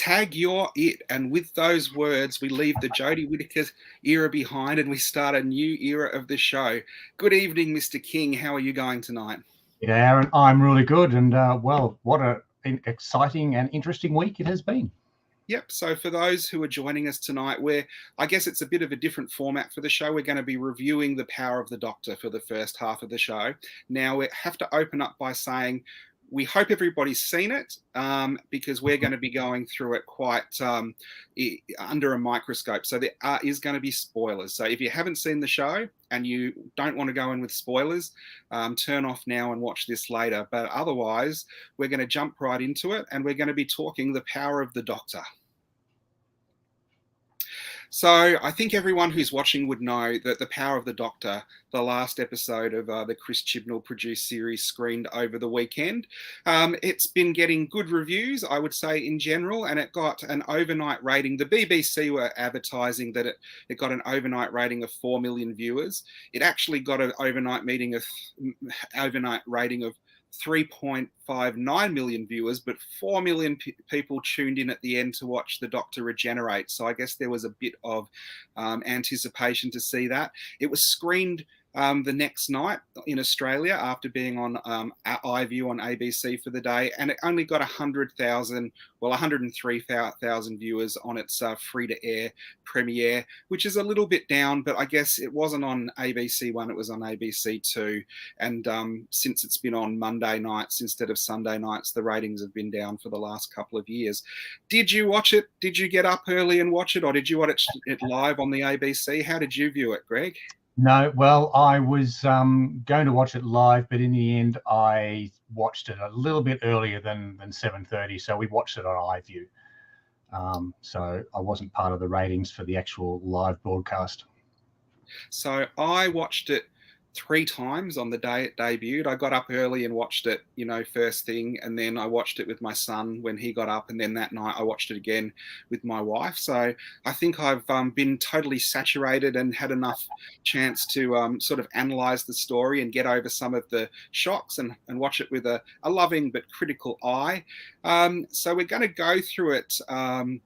Tag, you're it. And with those words, we leave the Jodie Whittaker era behind and we start a new era of the show. Good evening, Mr. King. How are you going tonight? Yeah, Aaron, I'm really good. And well, what an exciting and interesting week it has been. Yep. So for those who are joining us tonight, I guess it's a bit of a different format for the show. We're going to be reviewing The Power of the Doctor for the first half of the show. Now, we have to open up by saying we hope everybody's seen it because we're going to be going through it quite under a microscope. So there is going to be spoilers. So if you haven't seen the show and you don't want to go in with spoilers, turn off now and watch this later. But otherwise, we're going to jump right into it and we're going to be talking The Power of the Doctor. So I think everyone who's watching would know that The Power of the Doctor, the last episode of the Chris Chibnall produced series, screened over the weekend. It's been getting good reviews, I would say, in general, and it got an overnight rating. The BBC were advertising that it got an overnight rating of 4 million viewers. It actually got an overnight rating of 3.59 million viewers, but 4 million people tuned in at the end to watch the Doctor regenerate. So I guess there was a bit of anticipation to see that. It was screened the next night in Australia after being on iView on ABC for the day, and it only got 103,000 viewers on its free-to-air premiere, which is a little bit down, but I guess it wasn't on ABC One, it was on ABC Two, and since it's been on Monday nights instead of Sunday nights, the ratings have been down for the last couple of years. Did you watch it? Did you get up early and watch it, or did you watch it live on the ABC? How did you view it, Greg? No, well, I was going to watch it live, but in the end, I watched it a little bit earlier than 7:30, so we watched it on iView. So I wasn't part of the ratings for the actual live broadcast. So I watched it 3 times on the day it debuted. I got up early and watched it, first thing, and then I watched it with my son when he got up, and then that night I watched it again with my wife. So I think I've been totally saturated and had enough chance to sort of analyze the story and get over some of the shocks and watch it with a loving but critical eye. So we're going to go through it and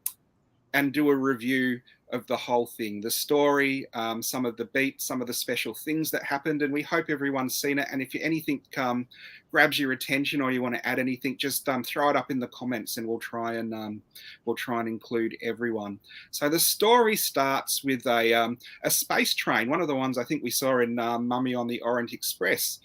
do a review of the whole thing, the story, some of the beats, some of the special things that happened, and we hope everyone's seen it. And if anything grabs your attention or you want to add anything, just throw it up in the comments, and we'll try and include everyone. So the story starts with a space train, one of the ones I think we saw in Mummy on the Orient Express,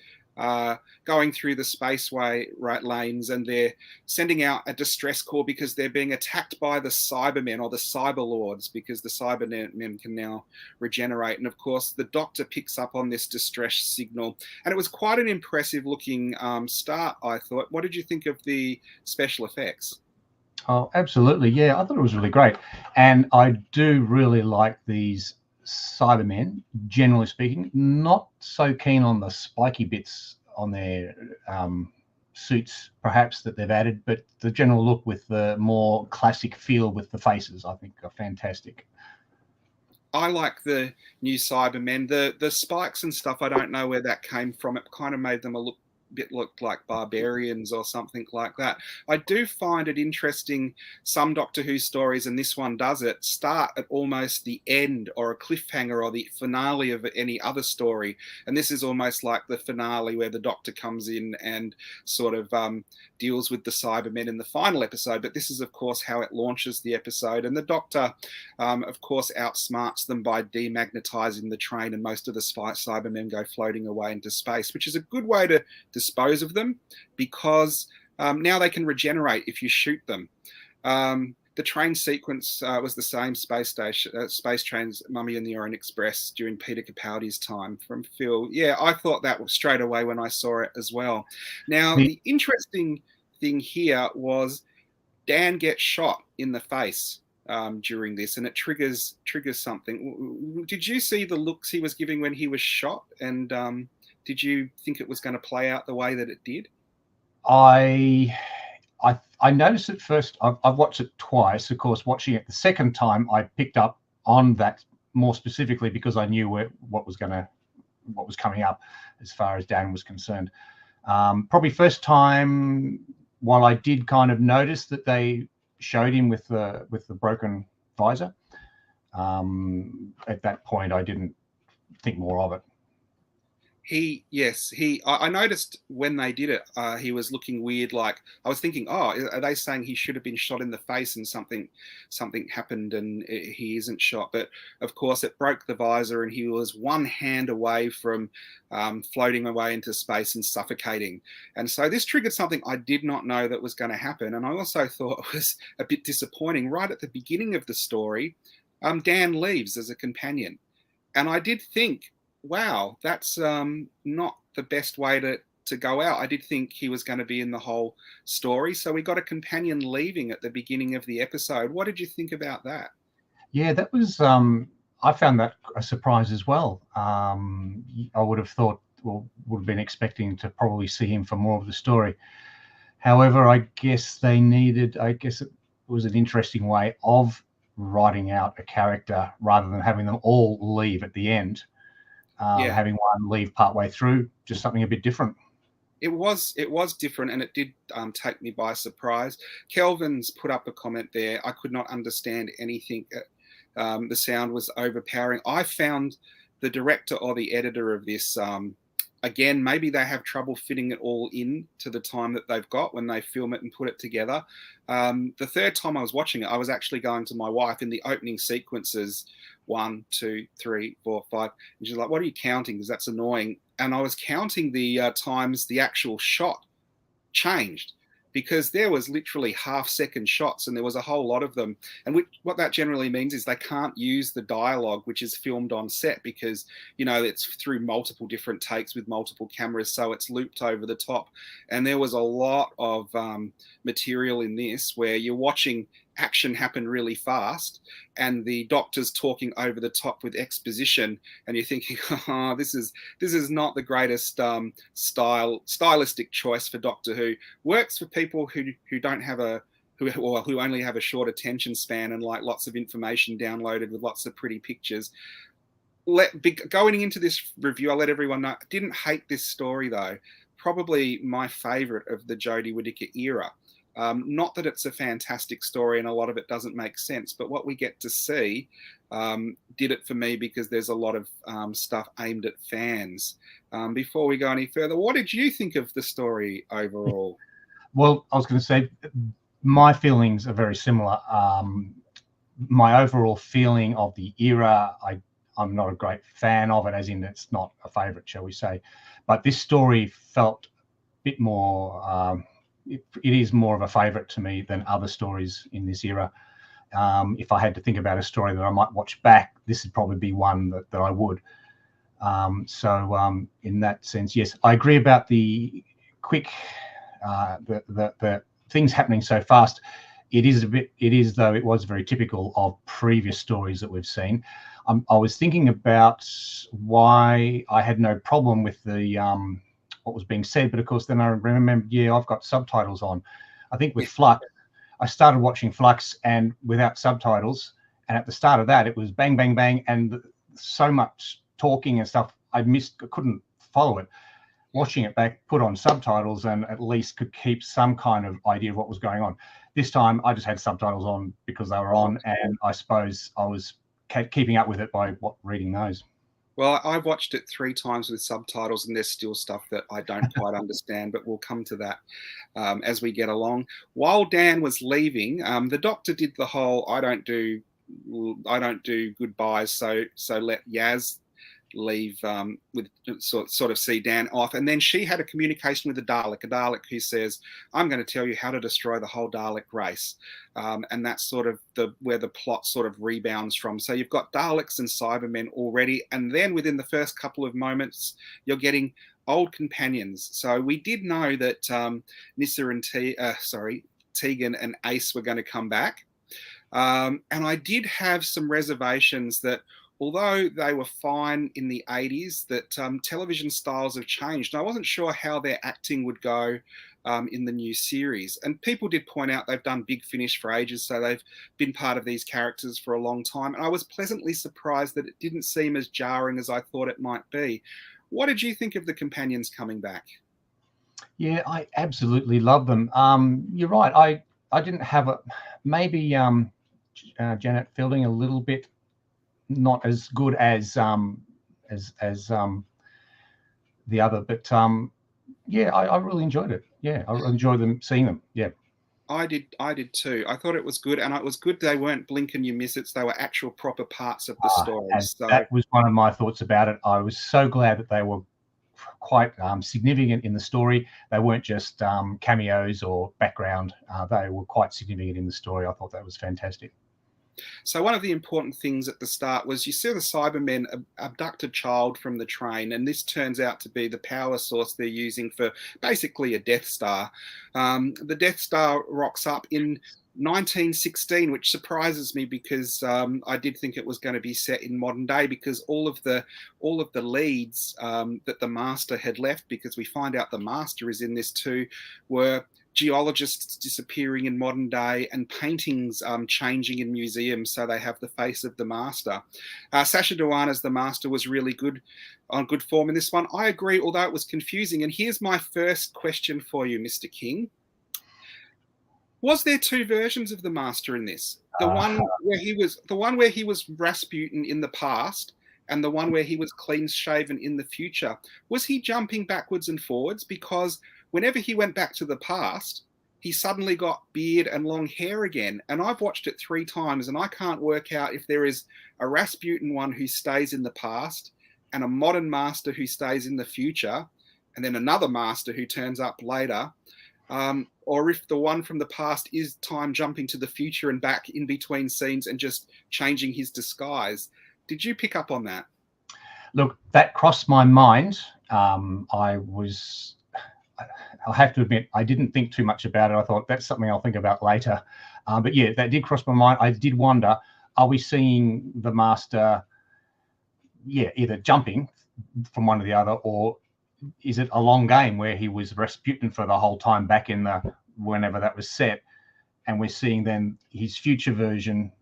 going through the spaceway lanes, and they're sending out a distress call because they're being attacked by the Cybermen or the Cyberlords, because the Cybermen can now regenerate. And of course, the Doctor picks up on this distress signal, and it was quite an impressive looking start, I thought. What did you think of the special effects? Oh, absolutely. Yeah, I thought it was really great. And I do really like these Cybermen, generally speaking. Not so keen on the spiky bits on their suits, perhaps, that they've added, but the general look with the more classic feel with the faces, I think, are fantastic. I like the new Cybermen. The spikes and stuff, I don't know where that came from. It kind of made them look like barbarians or something like that. I do find it interesting, some Doctor Who stories, and this one does it, start at almost the end or a cliffhanger or the finale of any other story, and this is almost like the finale where the Doctor comes in and sort of deals with the Cybermen in the final episode. But this is of course how it launches the episode, and the Doctor of course outsmarts them by demagnetizing the train, and most of the Cybermen go floating away into space, which is a good way to dispose of them, because now they can regenerate if you shoot them. The train sequence was the same space train's Mummy and the Orient Express during Peter Capaldi's time from Phil. Yeah, I thought that was straight away when I saw it as well. Now, the interesting thing here was Dan gets shot in the face during this, and it triggers something. Did you see the looks he was giving when he was shot? And did you think it was going to play out the way that it did? I noticed it first. I've watched it twice. Of course, watching it the second time, I picked up on that more specifically because I knew what was coming up as far as Dan was concerned. Probably first time, while I did kind of notice that they showed him with the broken visor. At that point, I didn't think more of it. I noticed when they did it, he was looking weird. Like, I was thinking, oh, are they saying he should have been shot in the face and something happened and he isn't shot? But of course, it broke the visor and he was one hand away from floating away into space and suffocating. And so this triggered something I did not know that was going to happen. And I also thought it was a bit disappointing. Right at the beginning of the story, Dan leaves as a companion, and I did think, wow, that's not the best way to go out. I did think he was going to be in the whole story. So we got a companion leaving at the beginning of the episode. What did you think about that? Yeah, that was, I found that a surprise as well. I would have thought, well, would have been expecting to probably see him for more of the story. However, I guess it was an interesting way of writing out a character rather than having them all leave at the end. Having one leave partway through, just something a bit different. It was different, and it did take me by surprise. Kelvin's put up a comment there. I could not understand anything. The sound was overpowering. I found the director or the editor of this, again, maybe they have trouble fitting it all in to the time that they've got when they film it and put it together. The third time I was watching it, I was actually going to my wife in the opening sequences, 1, 2, 3, 4, 5. And she's like, what are you counting? Because that's annoying. And I was counting the times the actual shot changed, because there was literally half-second shots and there was a whole lot of them. And what that generally means is they can't use the dialogue which is filmed on set, because, you know, it's through multiple different takes with multiple cameras, so it's looped over the top. And there was a lot of material in this where you're watching action happen really fast and the doctor's talking over the top with exposition, and you're thinking, oh, this is not the greatest stylistic choice for Doctor Who. Works for people who don't have who only have a short attention span and like lots of information downloaded with lots of pretty pictures. Going into this review, I'll let everyone know, I didn't hate this story though. Probably my favorite of the Jodie Whittaker era. Not that it's a fantastic story and a lot of it doesn't make sense, but what we get to see did it for me, because there's a lot of stuff aimed at fans. Before we go any further, what did you think of the story overall? Well, I was going to say my feelings are very similar. My overall feeling of the era, I'm not a great fan of it, as in it's not a favorite, shall we say. But this story felt a bit more... it is more of a favorite to me than other stories in this era. If I had to think about a story that I might watch back, this would probably be one that I would. So in that sense, yes, I agree about the quick, the things happening so fast. It is, though, it was very typical of previous stories that we've seen. I was thinking about why I had no problem with the what was being said, but of course then I remembered, yeah, I've got subtitles on. I think with Flux, I started watching Flux and without subtitles, and at the start of that it was bang bang bang and so much talking and stuff I couldn't follow it. Watching it back, put on subtitles, and at least could keep some kind of idea of what was going on. This time I just had subtitles on because they were on, and I suppose I was keeping up with it by reading those. Well, I've watched it 3 times with subtitles, and there's still stuff that I don't quite understand, but we'll come to that as we get along. While Dan was leaving, the Doctor did the whole I don't do goodbyes, so let Yaz leave with sort of see Dan off, and then she had a communication with a Dalek who says, I'm going to tell you how to destroy the whole Dalek race, and that's sort of where the plot sort of rebounds from. So you've got Daleks and Cybermen already, and then within the first couple of moments you're getting old companions. So we did know that Nyssa and Tegan and Ace were going to come back, and I did have some reservations that although they were fine in the 80s, that television styles have changed. And I wasn't sure how their acting would go in the new series. And people did point out they've done Big Finish for ages, so they've been part of these characters for a long time. And I was pleasantly surprised that it didn't seem as jarring as I thought it might be. What did you think of the companions coming back? Yeah, I absolutely love them. You're right. I didn't have a maybe Janet Fielding a little bit not as good as the other, but yeah, I really enjoyed it. Yeah, I really enjoyed them seeing them. Yeah. I did too. I thought it was good, and it was good they weren't blink and you miss it. They were actual proper parts of the story. And So that was one of my thoughts about it. I was so glad that they were quite significant in the story. They weren't just cameos or background. They were quite significant in the story. I thought that was fantastic. So one of the important things at the start was you see the Cybermen abduct a child from the train, and this turns out to be the power source they're using for basically a Death Star. The Death Star rocks up in 1916, which surprises me because I did think it was going to be set in modern day, because all of the leads that the Master had left, because we find out the Master is in this too, were geologists disappearing in modern day and paintings changing in museums so they have the face of the Master. Sacha Dhawan as the Master was really good, on good form in this one. I agree, although it was confusing. And here's my first question for you, Mr. King. Was there two versions of the Master in this? The one where he was Rasputin in the past, and the one where he was clean shaven in the future. Was he jumping backwards and forwards? Because whenever he went back to the past, he suddenly got beard and long hair again. And I've watched it 3 times, and I can't work out if there is a Rasputin one who stays in the past and a modern Master who stays in the future, and then another Master who turns up later. Or if the one from the past is time jumping to the future and back in between scenes and just changing his disguise. Did you pick up on that? Look, that crossed my mind. I'll have to admit, I didn't think too much about it. I thought that's something I'll think about later. But yeah, that did cross my mind. I did wonder, are we seeing the Master, either jumping from one to the other, or is it a long game where he was Rasputin for the whole time back in the whenever that was set, and we're seeing then his future version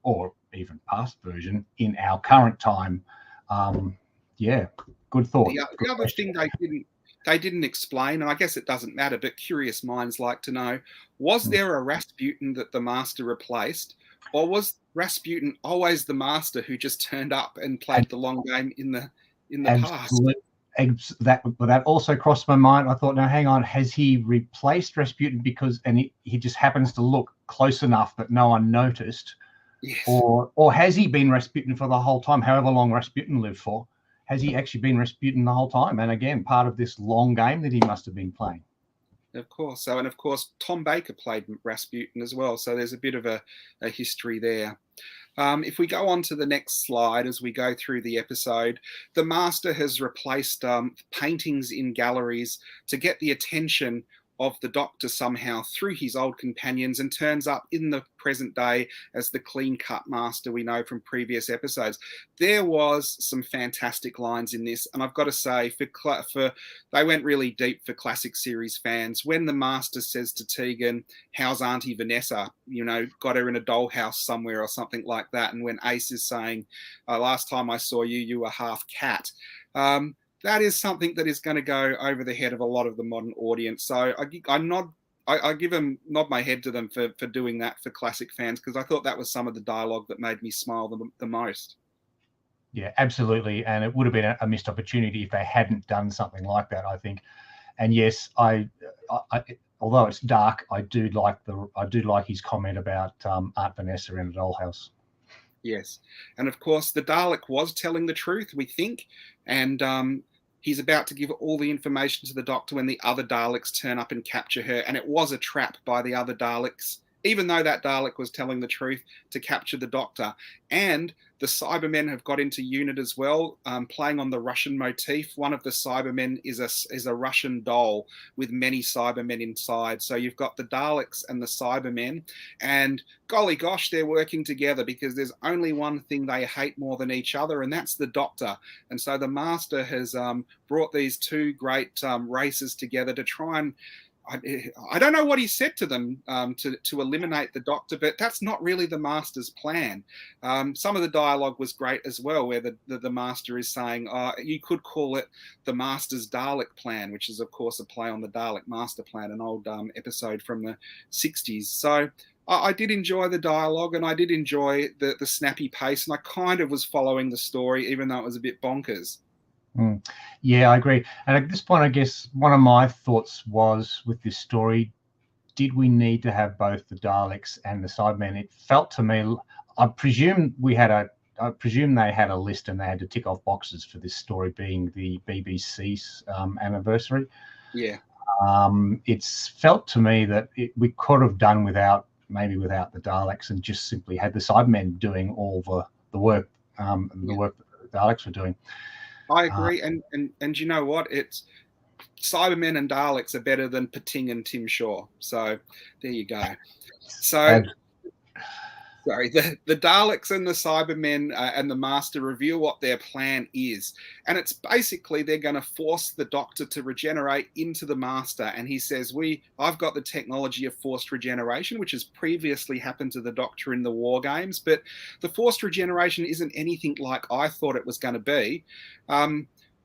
or even past version in our current time? Good thought. The other thing they didn't explain, and I guess it doesn't matter, but curious minds like to know, was there a Rasputin that the Master replaced, or was Rasputin always the Master who just turned up and played the long game in the past? That also crossed my mind. I thought, now hang on, has he replaced Rasputin because he just happens to look close enough that no one noticed? Yes. Or has he been Rasputin for the whole time, however long Rasputin lived for? Has he actually been Rasputin the whole time? And again, part of this long game that he must have been playing. Of course. And of course, Tom Baker played Rasputin as well. So there's a bit of a history there. If we go on to the next slide as we go through the episode, the Master has replaced paintings in galleries to get the attention of the Doctor somehow through his old companions, and turns up in the present day as the clean-cut Master we know from previous episodes. There was some fantastic lines in this, and I've got to say, for they went really deep for classic series fans. When the Master says to Tegan, "How's Auntie Vanessa? Got her in a dollhouse somewhere," or something like that. And when Ace is saying, "Last time I saw you, you were half cat." That is something that is going to go over the head of a lot of the modern audience. So I nod my head to them for doing that for classic fans, because I thought that was some of the dialogue that made me smile the most. Yeah, absolutely. And it would have been a missed opportunity if they hadn't done something like that, I think. And yes, I although it's dark, I do like his comment about Aunt Vanessa in a dollhouse. Yes. And of course, the Dalek was telling the truth, we think. And he's about to give all the information to the Doctor when the other Daleks turn up and capture her. And it was a trap by the other Daleks, even though that Dalek was telling the truth, to capture the Doctor. And the Cybermen have got into unit as well, playing on the Russian motif. One of the Cybermen is a Russian doll with many Cybermen inside. So you've got the Daleks and the Cybermen, and golly gosh, they're working together, because there's only one thing they hate more than each other, and that's the Doctor. And so the Master has brought these two great races together to try and I don't know what he said to them to eliminate the Doctor, but that's not really the Master's plan. Some of the dialogue was great as well, where the Master is saying, you could call it the Master's Dalek plan, which is, of course, a play on the Dalek Master Plan, an old episode from the 60s. So I did enjoy the dialogue, and I did enjoy the snappy pace, and I kind of was following the story, even though it was a bit bonkers. Yeah, I agree. And at this point, I guess one of my thoughts was with this story, did we need to have both the Daleks and the Cybermen? It felt to me, I presume they had a list and they had to tick off boxes for this story being the BBC's anniversary. Yeah. It's felt to me that we could have done without the Daleks and just simply had the Cybermen doing all the work, the work that the Daleks were doing. I agree, and you know what? It's Cybermen and Daleks are better than Pating and Tim Shaw. So there you go. So sorry, the Daleks and the Cybermen and the Master reveal what their plan is, and it's basically they're going to force the Doctor to regenerate into the Master. And he says, I've got the technology of forced regeneration, which has previously happened to the Doctor in the War Games, but the forced regeneration isn't anything like I thought it was going to be.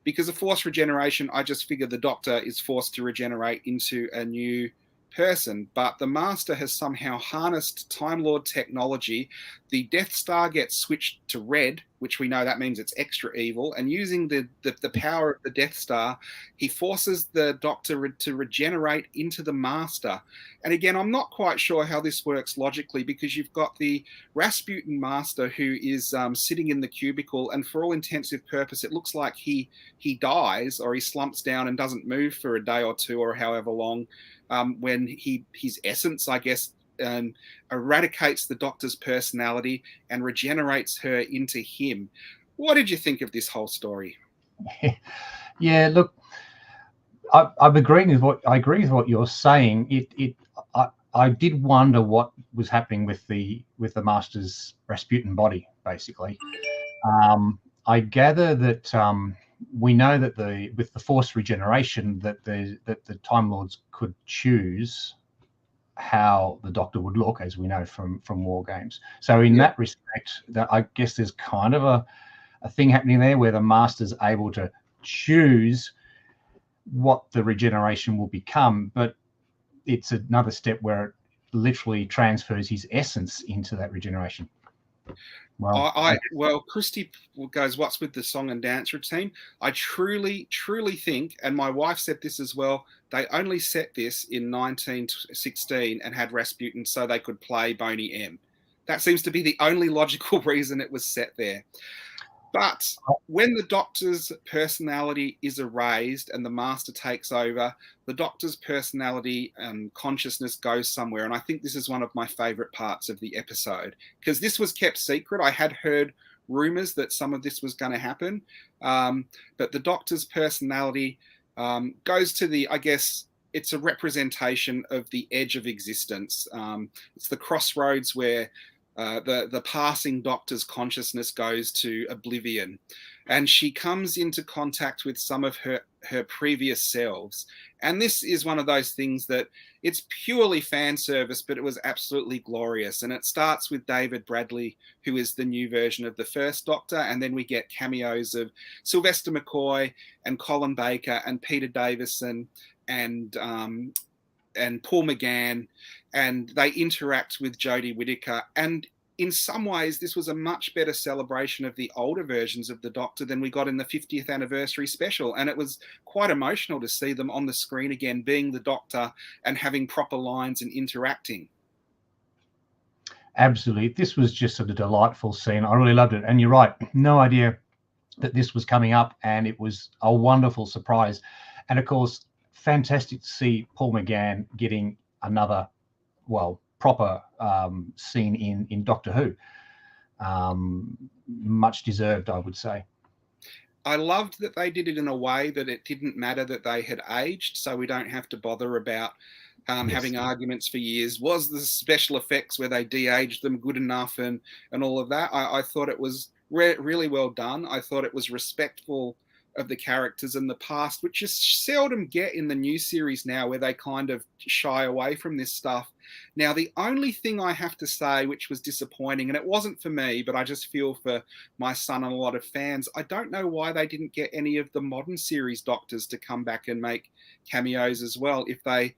Because of forced regeneration, I just figured the Doctor is forced to regenerate into a new person, but the Master has somehow harnessed Time Lord technology. The Death Star gets switched to red, which we know that means it's extra evil, and using the power of the Death Star, he forces the Doctor to regenerate into the Master. And again, I'm not quite sure how this works logically, because you've got the Rasputin Master who is sitting in the cubicle, and for all intensive purpose, it looks like he dies, or he slumps down and doesn't move for a day or two or however long, when his essence, I guess, eradicates the Doctor's personality and regenerates her into him. What did you think of this whole story? Yeah, look, I'm agreeing with I agree with what you're saying. I did wonder what was happening with the Master's Rasputin body, basically. I gather that we know that with the forced regeneration that the Time Lords could choose how the Doctor would look, as we know from War Games. So in that respect, that I guess there's kind of a thing happening there where the Master's able to choose what the regeneration will become, but it's another step where it literally transfers his essence into that regeneration. Well, Christy goes, what's with the song and dance routine? I truly, truly think, and my wife said this as well, they only set this in 1916 and had Rasputin so they could play Boney M. That seems to be the only logical reason it was set there. But when the Doctor's personality is erased and the Master takes over, the Doctor's personality and consciousness goes somewhere. And I think this is one of my favourite parts of the episode, because this was kept secret. I had heard rumours that some of this was going to happen. But the Doctor's personality goes to I guess, it's a representation of the edge of existence. It's the crossroads where the passing Doctor's consciousness goes to oblivion, and she comes into contact with some of her previous selves. And this is one of those things that it's purely fan service, but it was absolutely glorious. And it starts with David Bradley, who is the new version of the first Doctor, and then we get cameos of Sylvester McCoy and Colin Baker and Peter Davison and Paul McGann, and they interact with Jodie Whittaker. And in some ways, this was a much better celebration of the older versions of the Doctor than we got in the 50th anniversary special. And it was quite emotional to see them on the screen again, being the Doctor and having proper lines and interacting. Absolutely. This was just a delightful scene. I really loved it. And you're right, no idea that this was coming up, and it was a wonderful surprise. And of course, fantastic to see Paul McGann getting another, proper scene in Doctor Who. Much deserved, I would say. I loved that they did it in a way that it didn't matter that they had aged, so we don't have to bother about having arguments for years. Was the special effects where they de-aged them good enough and all of that? I thought it was really well done. I thought it was respectful of the characters and the past, which you seldom get in the new series now, where they kind of shy away from this stuff. Now, the only thing I have to say, which was disappointing, and it wasn't for me, but I just feel for my son and a lot of fans, I don't know why they didn't get any of the modern series doctors to come back and make cameos as well. If they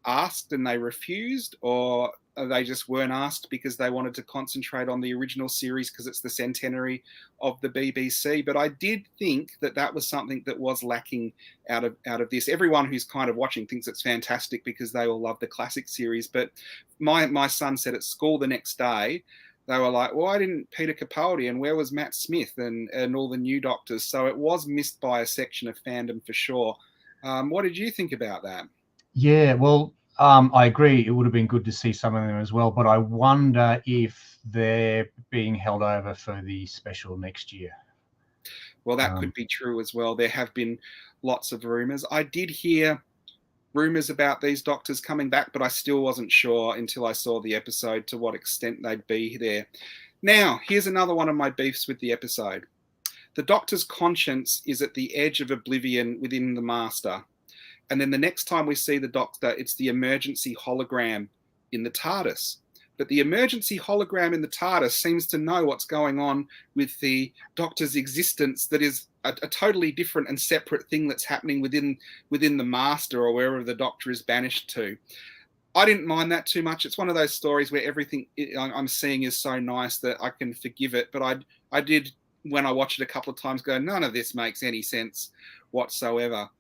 asked and they refused, or they just weren't asked because they wanted to concentrate on the original series because it's the centenary of the BBC. But I did think that that was something that was lacking out of this. Everyone who's kind of watching thinks it's fantastic because they all love the classic series. But my son said at school the next day, they were like, why didn't Peter Capaldi and where was Matt Smith and all the new doctors? So it was missed by a section of fandom for sure. What did you think about that? Yeah, well, I agree. It would have been good to see some of them as well, but I wonder if they're being held over for the special next year. Well, that could be true as well. There have been lots of rumors. I did hear rumors about these doctors coming back, but I still wasn't sure until I saw the episode to what extent they'd be there. Now, here's another one of my beefs with the episode. The Doctor's conscience is at the edge of oblivion within the Master. And then the next time we see the Doctor, it's the emergency hologram in the TARDIS. But the emergency hologram in the TARDIS seems to know what's going on with the Doctor's existence that is a totally different and separate thing that's happening within the Master or wherever the Doctor is banished to. I didn't mind that too much. It's one of those stories where everything I'm seeing is so nice that I can forgive it. But I did, when I watched it a couple of times, go, none of this makes any sense whatsoever.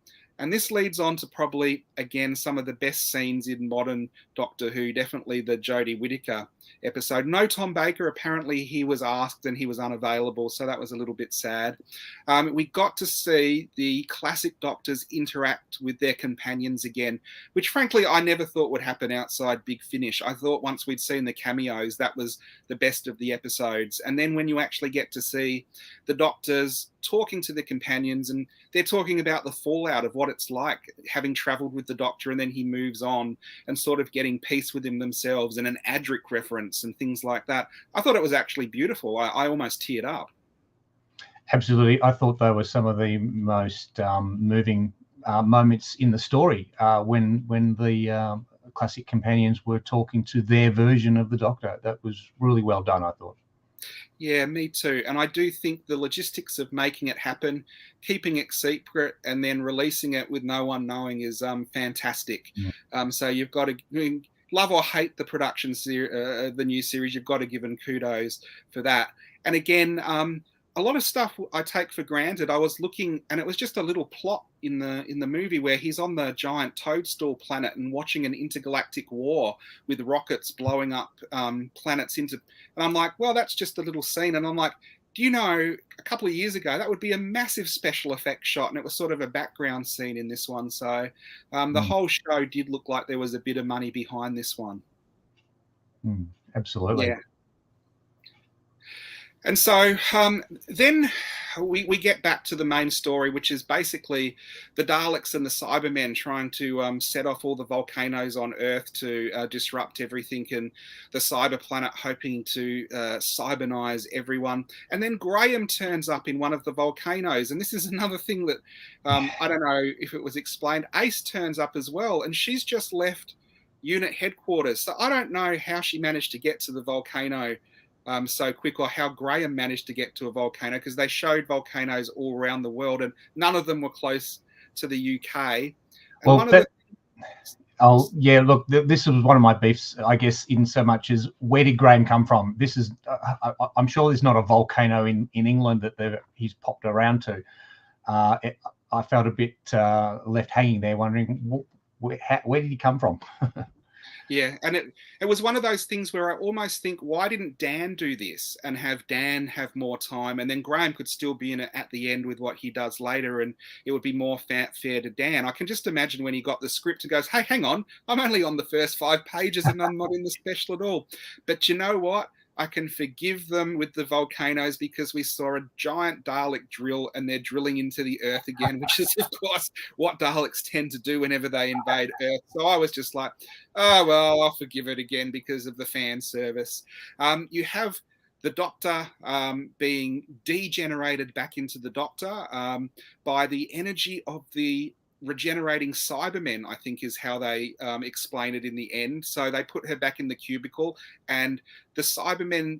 And this leads on to probably, again, some of the best scenes in modern Doctor Who, definitely the Jodie Whittaker episode. No Tom Baker. Apparently he was asked and he was unavailable, so that was a little bit sad. We got to see the classic Doctors interact with their companions again, which frankly I never thought would happen outside Big Finish. I thought once we'd seen the cameos, that was the best of the episodes. And then when you actually get to see the Doctors talking to the companions, and they're talking about the fallout of what it's like having travelled with the Doctor and then he moves on, and sort of getting peace with him themselves, and an Adric reference and things like that. I thought it was actually beautiful. I almost teared up. Absolutely. I thought they were some of the most moving moments in the story when the classic companions were talking to their version of the Doctor. That was really well done, I thought. Yeah, me too. And I do think the logistics of making it happen, keeping it secret, and then releasing it with no one knowing is fantastic. So you've got to love or hate the production the new series. You've got to give them kudos for that. And again, a lot of stuff I take for granted. I was looking, and it was just a little plot in the movie where he's on the giant toadstool planet and watching an intergalactic war with rockets blowing up planets into. And I'm like, well, that's just a little scene. And I'm like, do you know, a couple of years ago, that would be a massive special effects shot, and it was sort of a background scene in this one. So the whole show did look like there was a bit of money behind this one. Absolutely. Yeah. And so then we get back to the main story, which is basically the Daleks and the Cybermen trying to set off all the volcanoes on Earth to disrupt everything, and the cyber planet hoping to cybernize everyone. And then Graham turns up in one of the volcanoes. And this is another thing that I don't know if it was explained. Ace turns up as well, and she's just left unit headquarters. So I don't know how she managed to get to the volcano so quick, or how Graham managed to get to a volcano, because they showed volcanoes all around the world and none of them were close to the UK. And well, look, this was one of my beefs, I guess, in so much as where did Graham come from? This is, I'm sure there's not a volcano in England that he's popped around to. I felt a bit left hanging there, wondering where did he come from? Yeah, and it was one of those things where I almost think, why didn't Dan do this and have Dan have more time, and then Graham could still be in it at the end with what he does later, and it would be more fair to Dan. I can just imagine when he got the script and goes, hey, hang on, I'm only on the first 5 pages and I'm not in the special at all. But you know what? I can forgive them with the volcanoes because we saw a giant Dalek drill and they're drilling into the Earth again, which is, of course, what Daleks tend to do whenever they invade Earth. So I was just like, oh, well, I'll forgive it again because of the fan service. You have the Doctor being degenerated back into the Doctor by the energy of the regenerating Cybermen, I think is how they explain it in the end. So they put her back in the cubicle, and the Cybermen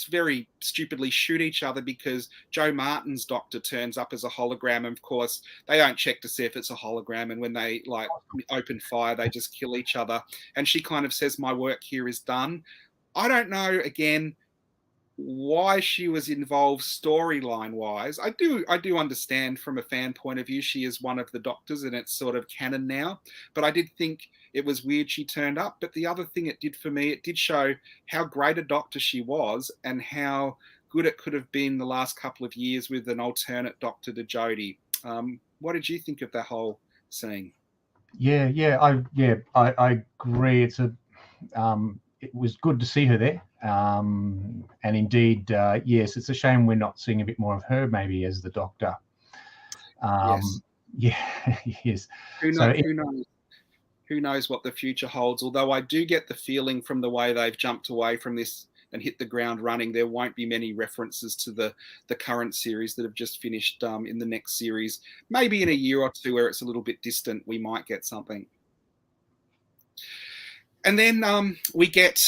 very stupidly shoot each other because Joe Martin's Doctor turns up as a hologram. And of course, they don't check to see if it's a hologram, and when they like open fire, they just kill each other. And she kind of says, "My work here is done." I don't know, again, why she was involved storyline wise. I do understand from a fan point of view, she is one of the Doctors and it's sort of canon now. But I did think it was weird she turned up. But the other thing it did for me, it did show how great a Doctor she was and how good it could have been the last couple of years with an alternate Doctor to Jodie. What did you think of that whole scene? I agree. It was good to see her there. And indeed, yes, it's a shame we're not seeing a bit more of her maybe as the Doctor. Yes. Yeah, yes. Who knows? Who knows what the future holds? Although I do get the feeling from the way they've jumped away from this and hit the ground running, there won't be many references to the current series that have just finished in the next series. Maybe in a year or two where it's a little bit distant, we might get something. And then we get,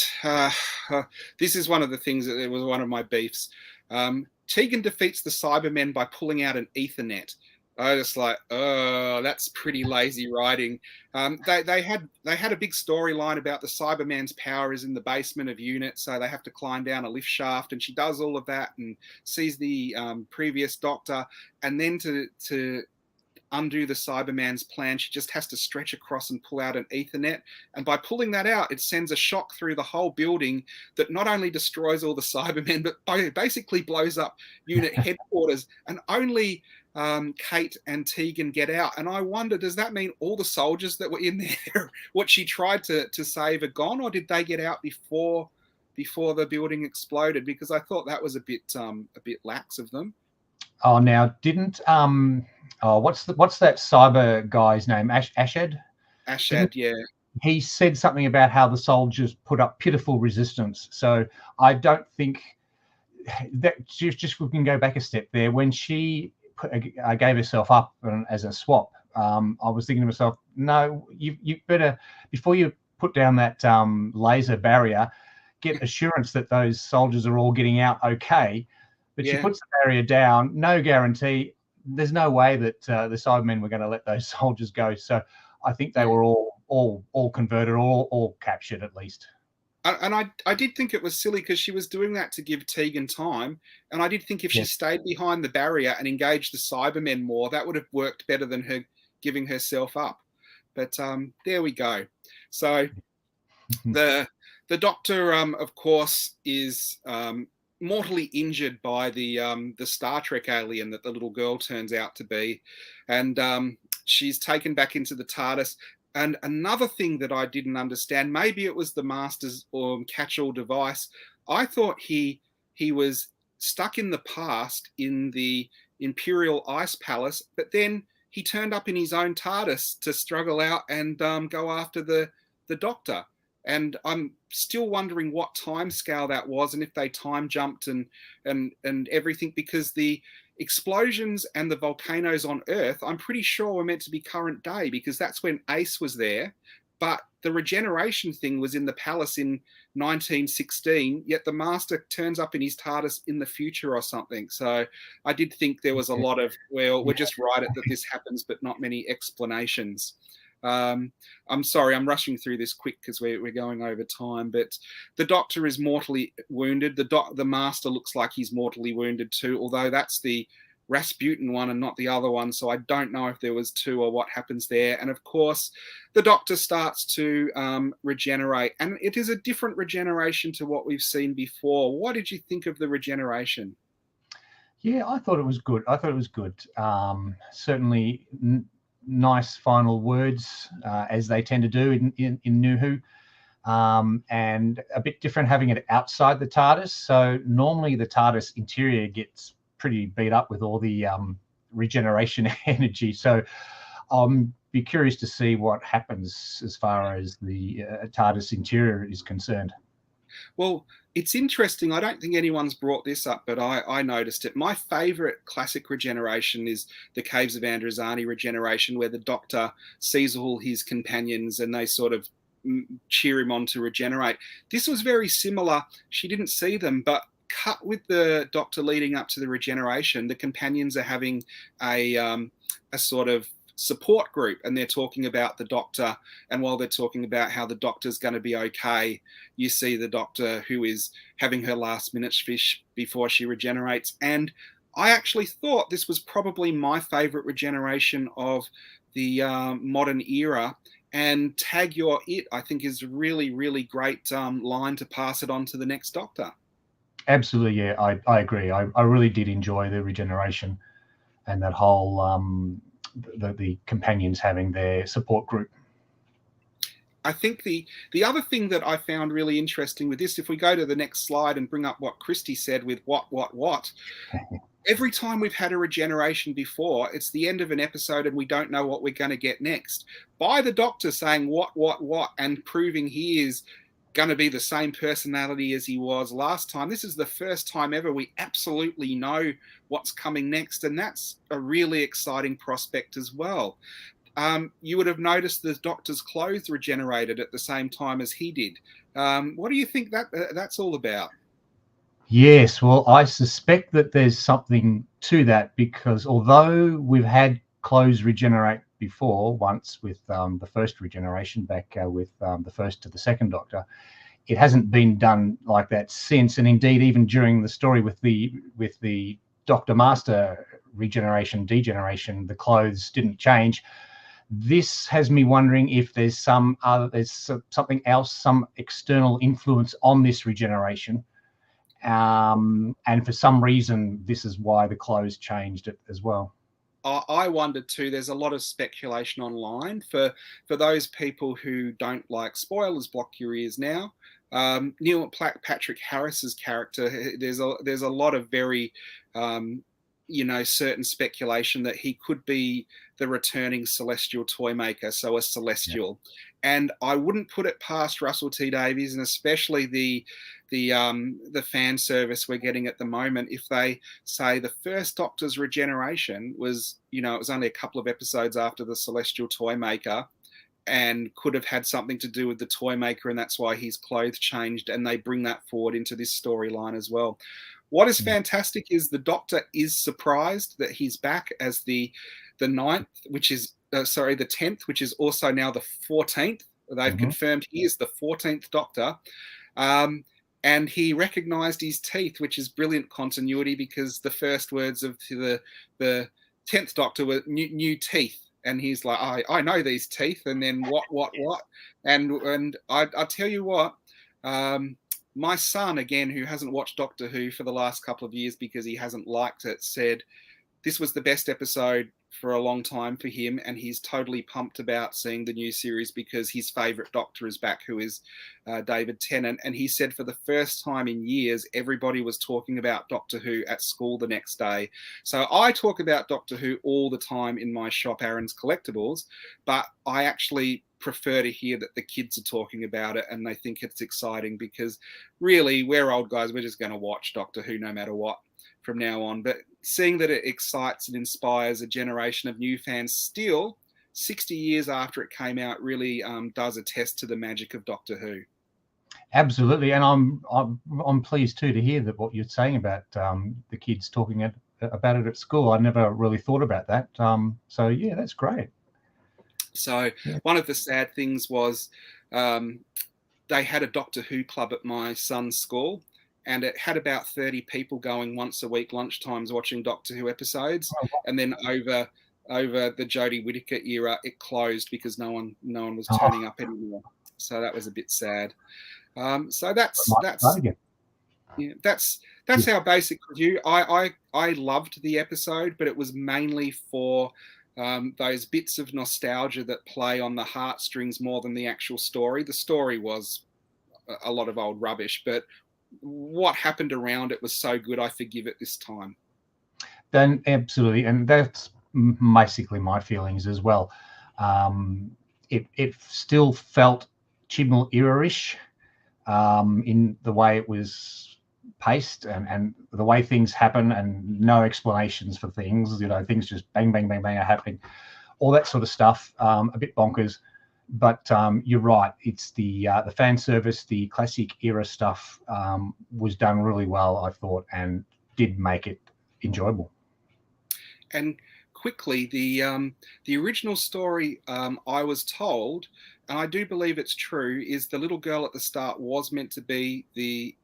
this is one of the things that it was one of my beefs. Tegan defeats the Cybermen by pulling out an Ethernet. I was just like, oh, that's pretty lazy writing. They had a big storyline about the Cyberman's power is in the basement of unit, so they have to climb down a lift shaft, and she does all of that and sees the previous Doctor, and then to undo the Cyberman's plan, she just has to stretch across and pull out an Ethernet. And by pulling that out, it sends a shock through the whole building that not only destroys all the Cybermen, but basically blows up unit headquarters. And only Kate and Tegan get out. And I wonder, does that mean all the soldiers that were in there, what she tried to save, are gone, or did they get out before the building exploded? Because I thought that was a bit lax of them. Oh, now didn't what's that cyber guy's name? Ashad? Ashad, yeah. He said something about how the soldiers put up pitiful resistance. So I don't think that just we can go back a step there. When she gave herself up as a swap, I was thinking to myself, no, you better, before you put down that laser barrier, get assurance that those soldiers are all getting out okay. But she puts the barrier down, no guarantee. There's no way that the Cybermen were going to let those soldiers go. So I think they were all converted, all captured at least. And I did think it was silly because she was doing that to give Tegan time. And I did think if she stayed behind the barrier and engaged the Cybermen more, that would have worked better than her giving herself up. But there we go. So the Doctor, of course, is mortally injured by the Star Trek alien that the little girl turns out to be, and she's taken back into the TARDIS. And another thing that I didn't understand, maybe it was the Master's catch-all device. I thought he was stuck in the past in the Imperial Ice Palace, but then he turned up in his own TARDIS to struggle out and go after the Doctor. And I'm still wondering what time scale that was, and if they time jumped and everything, because the explosions and the volcanoes on Earth, I'm pretty sure were meant to be current day, because that's when Ace was there. But the regeneration thing was in the palace in 1916, yet the Master turns up in his TARDIS in the future or something. So I did think there was a lot of, well, we're just right at that this happens, but not many explanations. I'm sorry, I'm rushing through this quick because we're going over time, but the Doctor is mortally wounded. The Master looks like he's mortally wounded too, although that's the Rasputin one and not the other one, so I don't know if there was two or what happens there. And of course, the Doctor starts to regenerate, and it is a different regeneration to what we've seen before. What did you think of the regeneration? Yeah, I thought it was good. Certainly nice final words, as they tend to do in New Who, and a bit different having it outside the TARDIS. So normally the TARDIS interior gets pretty beat up with all the regeneration energy. So I'll be curious to see what happens as far as the TARDIS interior is concerned. Well, it's interesting. I don't think anyone's brought this up, but I noticed it. My favourite classic regeneration is the Caves of Androzani regeneration, where the Doctor sees all his companions and they sort of cheer him on to regenerate. This was very similar. She didn't see them, but cut with the Doctor leading up to the regeneration, the companions are having a sort of support group, and they're talking about the Doctor. And while they're talking about how the Doctor's going to be okay, you see the Doctor who is having her last minute fish before she regenerates. And I actually thought this was probably my favorite regeneration of the modern era. And tag your it, I think, is a really, really great line to pass it on to the next Doctor. Absolutely, yeah, I agree. I really did enjoy the regeneration and that whole the companions having their support group. I think the other thing that I found really interesting with this, if we go to the next slide and bring up what Christy said with what, every time we've had a regeneration before, it's the end of an episode and we don't know what we're going to get next. By the Doctor saying what, and proving he is going to be the same personality as he was last time, this is the first time ever we absolutely know what's coming next, and that's a really exciting prospect as well. You would have noticed the Doctor's clothes regenerated at the same time as he did. What do you think that's all about? Yes, well, I suspect that there's something to that, because although we've had clothes regenerate before, once with the first regeneration back with the first to the second Doctor, it hasn't been done like that since. And indeed, even during the story with the Doctor Master regeneration, degeneration, the clothes didn't change. This has me wondering if there's something else, some external influence on this regeneration. And for some reason, this is why the clothes changed it as well. I wondered too. There's a lot of speculation online. For those people who don't like spoilers, block your ears now. Neil Patrick Harris's character, there's a lot of very certain speculation that he could be the returning celestial toy maker, so a celestial. Yeah. And I wouldn't put it past Russell T Davies, and especially the fan service we're getting at the moment, if they say the first Doctor's regeneration was, it was only a couple of episodes after the celestial toy maker, and could have had something to do with the toy maker, and that's why his clothes changed, and they bring that forward into this storyline as well. What is fantastic is the Doctor is surprised that he's back as the 9th, which is the 10th, which is also now the 14th. They've confirmed he is the 14th Doctor. And he recognised his teeth, which is brilliant continuity, because the first words of the 10th Doctor were new teeth. And he's like, I know these teeth. And then what? And I tell you what, my son, again, who hasn't watched Doctor Who for the last couple of years because he hasn't liked it, said this was the best episode for a long time for him, and he's totally pumped about seeing the new series because his favourite Doctor is back, who is David Tennant. And he said for the first time in years, everybody was talking about Doctor Who at school the next day. So I talk about Doctor Who all the time in my shop, Aaron's Collectibles, but I actually prefer to hear that the kids are talking about it and they think it's exciting, because really, we're old guys, we're just going to watch Doctor Who no matter what from now on. But seeing that it excites and inspires a generation of new fans still 60 years after it came out really does attest to the magic of Doctor Who. Absolutely, and I'm pleased too to hear that what you're saying about the kids talking about it at school. I never really thought about that. So yeah, that's great. So one of the sad things was they had a Doctor Who club at my son's school, and it had about 30 people going once a week lunchtimes watching Doctor Who episodes. And then over the Jodie Whittaker era, it closed because no one was turning up anymore. So that was a bit sad. So that's our basic review. I loved the episode, but it was mainly for those bits of nostalgia that play on the heartstrings more than the actual story. The story was a lot of old rubbish, but what happened around it was so good, I forgive it this time. Then absolutely, and that's basically my feelings as well. It still felt Chibnall era-ish, in the way it was paced and the way things happen, and no explanations for things. Things just bang, bang, bang, bang are happening. All that sort of stuff, a bit bonkers. But you're right. It's the fan service, the classic era stuff was done really well, I thought, and did make it enjoyable. And quickly, the original story, I was told, and I do believe it's true, is the little girl at the start was meant to be the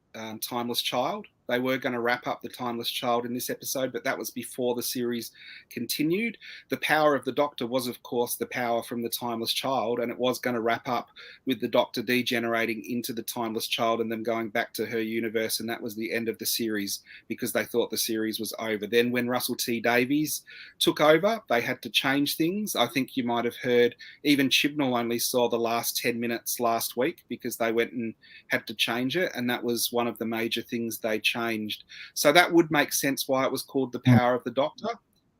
Timeless Child. They were going to wrap up the Timeless Child in this episode, but that was before the series continued. The power of the Doctor was, of course, the power from the Timeless Child, and it was going to wrap up with the Doctor degenerating into the Timeless Child and them going back to her universe, and that was the end of the series because they thought the series was over. Then when Russell T Davies took over, they had to change things. I think you might have heard even Chibnall only saw the last 10 minutes last week because they went and had to change it, and that was one of the major things they changed. So that would make sense why it was called The Power of the Doctor,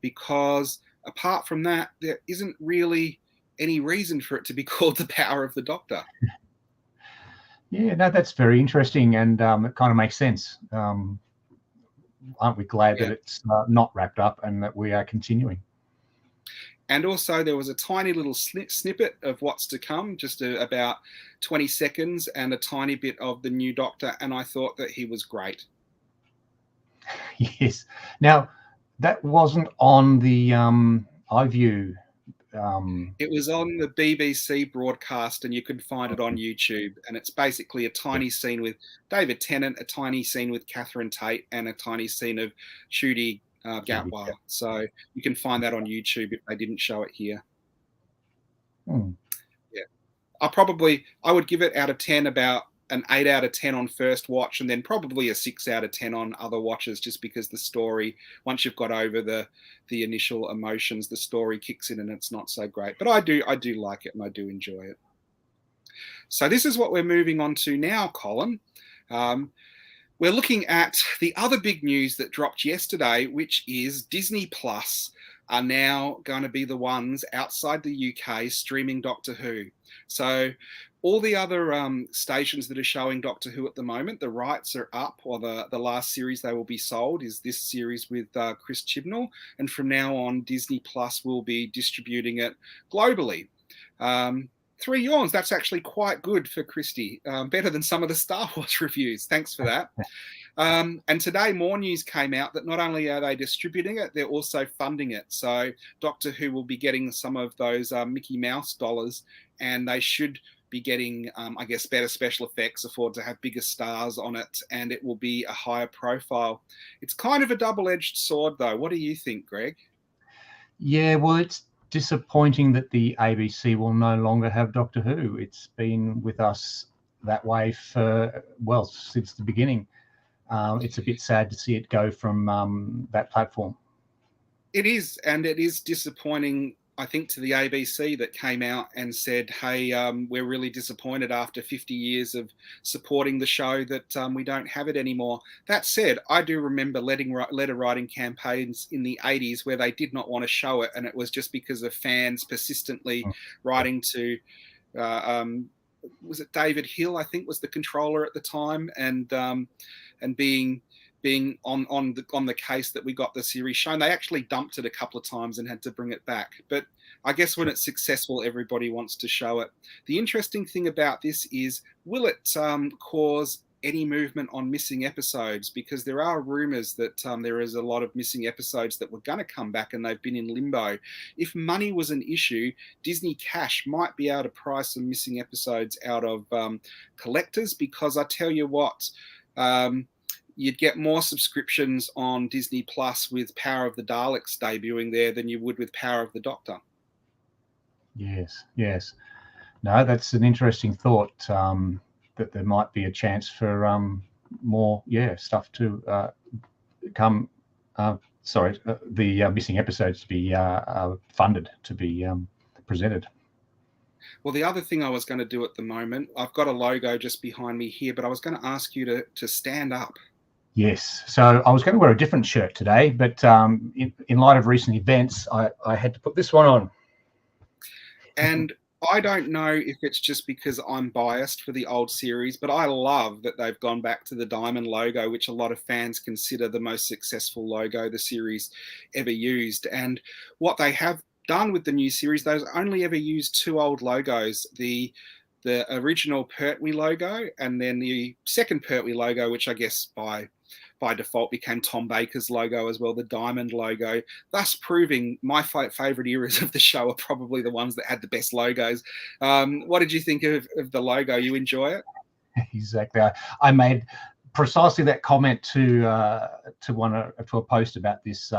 because apart from that, there isn't really any reason for it to be called The Power of the Doctor. Yeah, no, that's very interesting, and it kind of makes sense. Aren't we glad that it's not wrapped up and that we are continuing? And also there was a tiny little snippet of what's to come, just about 20 seconds, and a tiny bit of the new Doctor, and I thought that he was great. Yes. Now, that wasn't on the iView. It was on the BBC broadcast, and you can find it on YouTube. And it's basically a tiny scene with David Tennant, a tiny scene with Catherine Tate, and a tiny scene of Ncuti Gatwa. So you can find that on YouTube if they didn't show it here. Yeah, I would give it out of 10 about an 8 out of 10 on first watch, and then probably a 6 out of 10 on other watches, just because the story, once you've got over the initial emotions, the story kicks in and it's not so great. But I do like it, and I do enjoy it. So this is what we're moving on to now, Colin. We're looking at the other big news that dropped yesterday, which is Disney Plus are now going to be the ones outside the UK streaming Doctor Who. So all the other stations that are showing Doctor Who at the moment, the rights are up, or the last series they will be sold is this series with Chris Chibnall. And from now on, Disney Plus will be distributing it globally. 3 yawns, that's actually quite good for Christy. Better than some of the Star Wars reviews. Thanks for that. And today, more news came out that not only are they distributing it, they're also funding it. So Doctor Who will be getting some of those Mickey Mouse dollars, and they should be getting, I guess, better special effects, afford to have bigger stars on it, and it will be a higher profile. It's kind of a double-edged sword, though. What do you think, Greg? Yeah, well, it's disappointing that the ABC will no longer have Doctor Who. It's been with us that way for, well, since the beginning. It's a bit sad to see it go from that platform. It is, and it is disappointing, I think, to the ABC that came out and said, hey, we're really disappointed after 50 years of supporting the show that we don't have it anymore. That said, I do remember letter writing campaigns in the 80s where they did not want to show it, and it was just because of fans persistently writing to, was it David Hill, I think, was the controller at the time, and being on the case that we got the series shown. They actually dumped it a couple of times and had to bring it back. But I guess when it's successful, everybody wants to show it. The interesting thing about this is, will it cause any movement on missing episodes? Because there are rumors that there is a lot of missing episodes that were going to come back and they've been in limbo. If money was an issue, Disney Cash might be able to pry some missing episodes out of collectors, because I tell you what, you'd get more subscriptions on Disney Plus with Power of the Daleks debuting there than you would with Power of the Doctor. Yes. No, that's an interesting thought, that there might be a chance for more, stuff to come. The missing episodes to be funded, to be presented. Well, the other thing I was going to do at the moment, I've got a logo just behind me here, but I was going to ask you to stand up. Yes. So I was going to wear a different shirt today, but in light of recent events, I had to put this one on. And I don't know if it's just because I'm biased for the old series, but I love that they've gone back to the diamond logo, which a lot of fans consider the most successful logo the series ever used. And what they have done with the new series, they've only ever used two old logos, the original Pertwee logo and then the second Pertwee logo, which I guess by default became Tom Baker's logo as well, the diamond logo, thus proving my favorite eras of the show are probably the ones that had the best logos. What did you think of the logo? You enjoy it? Exactly. I made precisely that comment to a post about this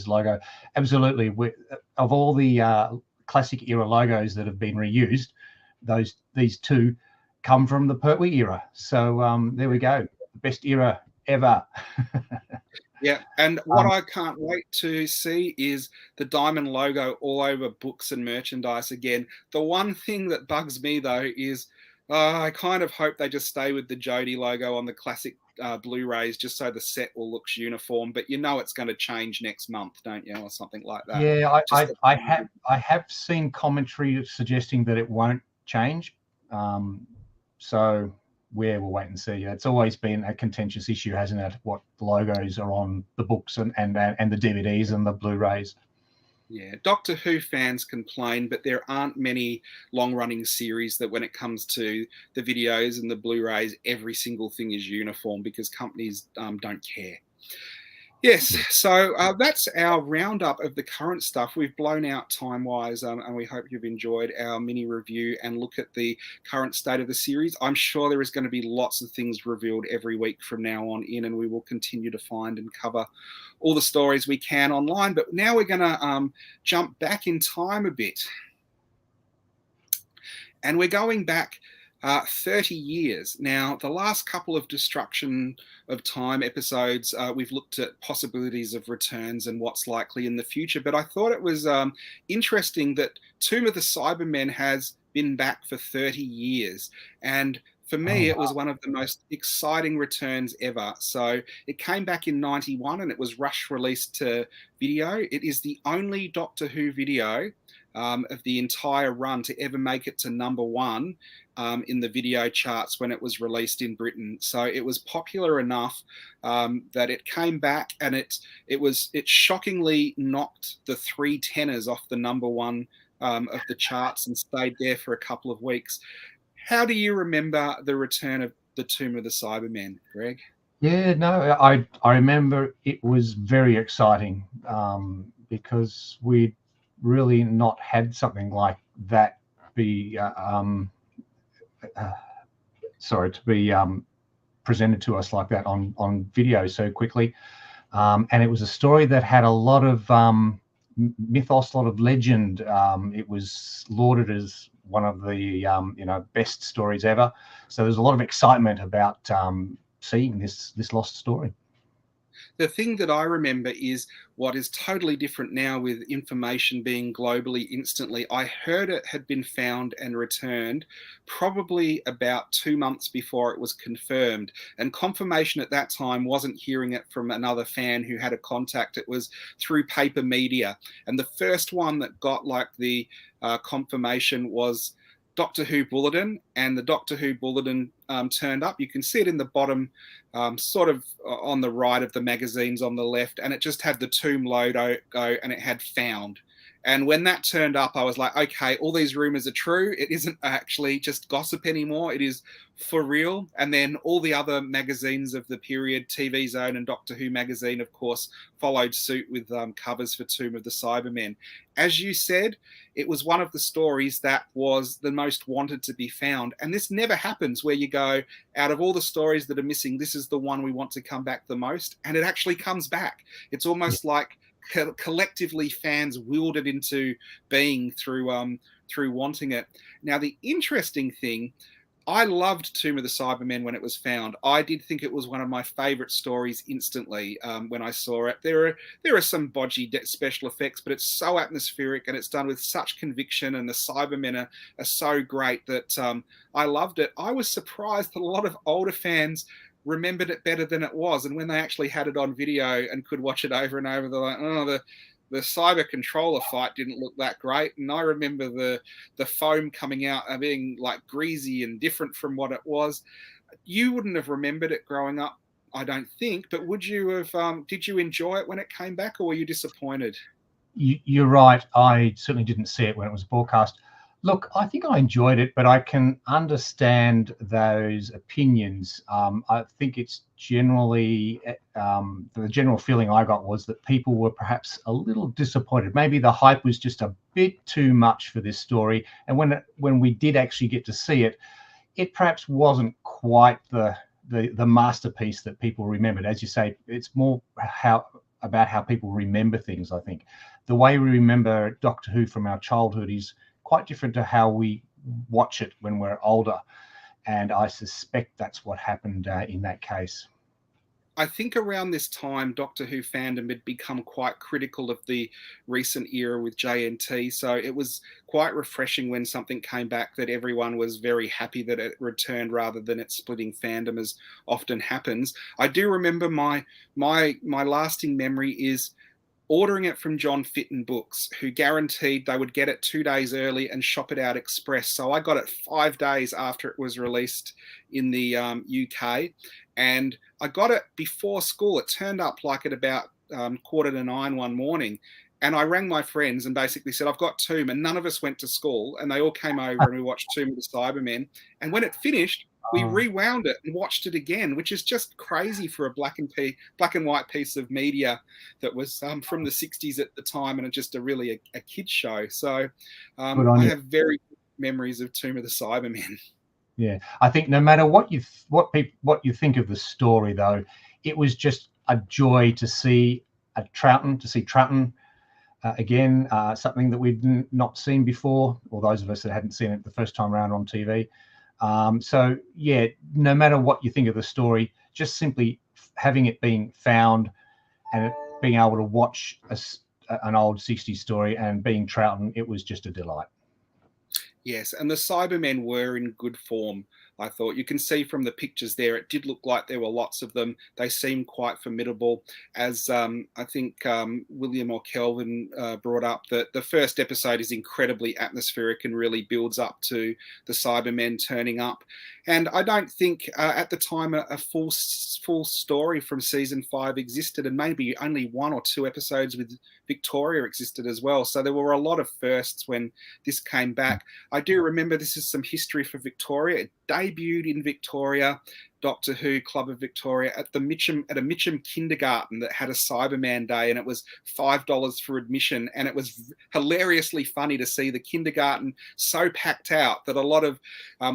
logo. Absolutely, of all the classic era logos that have been reused, these two come from the Pertwee era. So there we go, the best era ever. Yeah, and what I can't wait to see is the diamond logo all over books and merchandise again. The one thing that bugs me though is I kind of hope they just stay with the Jodie logo on the classic Blu-rays, just so the set all looks uniform. But you know it's going to change next month, don't you, or something like that? Yeah, Just I have seen commentary suggesting that it won't change. So we'll wait and see. It's always been a contentious issue, hasn't it? What logos are on the books and the DVDs and the Blu-rays. Yeah, Doctor Who fans complain, but there aren't many long-running series that when it comes to the videos and the Blu-rays, every single thing is uniform because companies don't care. Yes, so that's our roundup of the current stuff. We've blown out time-wise, and we hope you've enjoyed our mini review and look at the current state of the series. I'm sure there is going to be lots of things revealed every week from now on in, and we will continue to find and cover all the stories we can online. But now we're going to jump back in time a bit. And we're going back 30 years. Now, the last couple of Destruction of Time episodes, we've looked at possibilities of returns and what's likely in the future. But I thought it was interesting that Tomb of the Cybermen has been back for 30 years. And for me, it was one of the most exciting returns ever. So it came back in 91 and it was rush released to video. It is the only Doctor Who video of the entire run to ever make it to #1 in the video charts when it was released in Britain. So it was popular enough that it came back and it shockingly knocked the 3 tenors off the #1 of the charts and stayed there for a couple of weeks. How do you remember the return of the Tomb of the Cybermen, Greg? Yeah, no, I remember it was very exciting because we'd really not had something like that be presented to us like that on video so quickly, and it was a story that had a lot of mythos, a lot of legend. It was lauded as one of the best stories ever, so there's a lot of excitement about seeing this lost story. The thing that I remember is what is totally different now with information being globally instantly. I heard it had been found and returned probably about 2 months before it was confirmed. And confirmation at that time wasn't hearing it from another fan who had a contact. It was through paper media. And the first one that got like the confirmation was Doctor Who Bulletin, and the Doctor Who Bulletin turned up. You can see it in the bottom, sort of on the right of the magazines on the left, and it just had the Tomb logo and it had found. And when that turned up, I was like, okay, all these rumors are true. It isn't actually just gossip anymore. It is for real. And then all the other magazines of the period, TV Zone and Doctor Who magazine, of course, followed suit with covers for Tomb of the Cybermen. As you said, it was one of the stories that was the most wanted to be found. And this never happens where you go, out of all the stories that are missing, this is the one we want to come back the most. And it actually comes back. It's almost like collectively fans willed it into being through wanting it. Now, the interesting thing, I loved Tomb of the Cybermen when it was found. I did think it was one of my favorite stories instantly when I saw it. There are some bodgy special effects, but it's so atmospheric and it's done with such conviction, and the Cybermen are so great that I loved it. I was surprised that a lot of older fans remembered it better than it was, and when they actually had it on video and could watch it over and over, they're like, oh, the cyber controller fight didn't look that great, and I remember the foam coming out and being like greasy and different from what it was. You wouldn't have remembered it growing up, I don't think, but would you have? Did you enjoy it when it came back, or were you disappointed? You're right. I certainly didn't see it when it was broadcast. Look, I think I enjoyed it, but I can understand those opinions. I think it's generally the general feeling I got was that people were perhaps a little disappointed. Maybe the hype was just a bit too much for this story, and when we did actually get to see it, it perhaps wasn't quite the masterpiece that people remembered. As you say, it's more about how people remember things. I think the way we remember Doctor Who from our childhood is quite different to how we watch it when we're older, and I suspect that's what happened in that case. I think around this time, Doctor Who fandom had become quite critical of the recent era with JNT. So it was quite refreshing when something came back that everyone was very happy that it returned, rather than it splitting fandom, as often happens. I do remember my lasting memory is ordering it from John Fitton Books, who guaranteed they would get it 2 days early and shop it out express. So I got it 5 days after it was released in the UK, and I got it before school. It turned up like at about 8:45 one morning. And I rang my friends and basically said, I've got Tomb, and none of us went to school. And they all came over and we watched Tomb of the Cybermen. And when it finished, we rewound it and watched it again, which is just crazy for a black and white piece of media that was from the 60s at the time, and just a kid's show. So I have very good memories of Tomb of the Cybermen. Yeah, I think no matter what you think of the story, though, it was just a joy to see Troughton again, something that we'd not seen before, or those of us that hadn't seen it the first time around on TV. So yeah, no matter what you think of the story, just simply having it being found and being able to watch an old 60s story and being Troughton, it was just a delight. Yes, and the Cybermen were in good form, I thought. You can see from the pictures there, it did look like there were lots of them. They seemed quite formidable. As I think William or Kelvin brought up, that the first episode is incredibly atmospheric and really builds up to the Cybermen turning up. And I don't think at the time a full story from season 5 existed, and maybe only 1 or 2 episodes with Victoria existed as well. So there were a lot of firsts when this came back. I do remember, this is some history for Victoria. It debuted in Victoria, Doctor Who Club of Victoria, at a Mitcham kindergarten that had a Cyberman Day, and it was $5 for admission. And it was hilariously funny to see the kindergarten so packed out that a lot of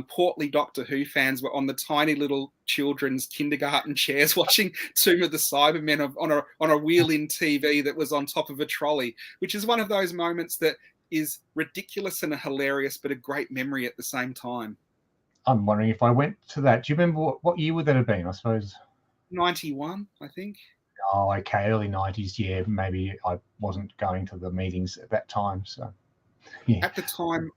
portly Doctor Who fans were on the tiny little children's kindergarten chairs watching Tomb of the Cybermen on a wheel-in TV that was on top of a trolley, which is one of those moments that is ridiculous and hilarious, but a great memory at the same time. I'm wondering if I went to that. Do you remember what year would that have been? I suppose 91, I think. Oh, okay, early 90s. Yeah, maybe I wasn't going to the meetings at that time. So, yeah. At the time,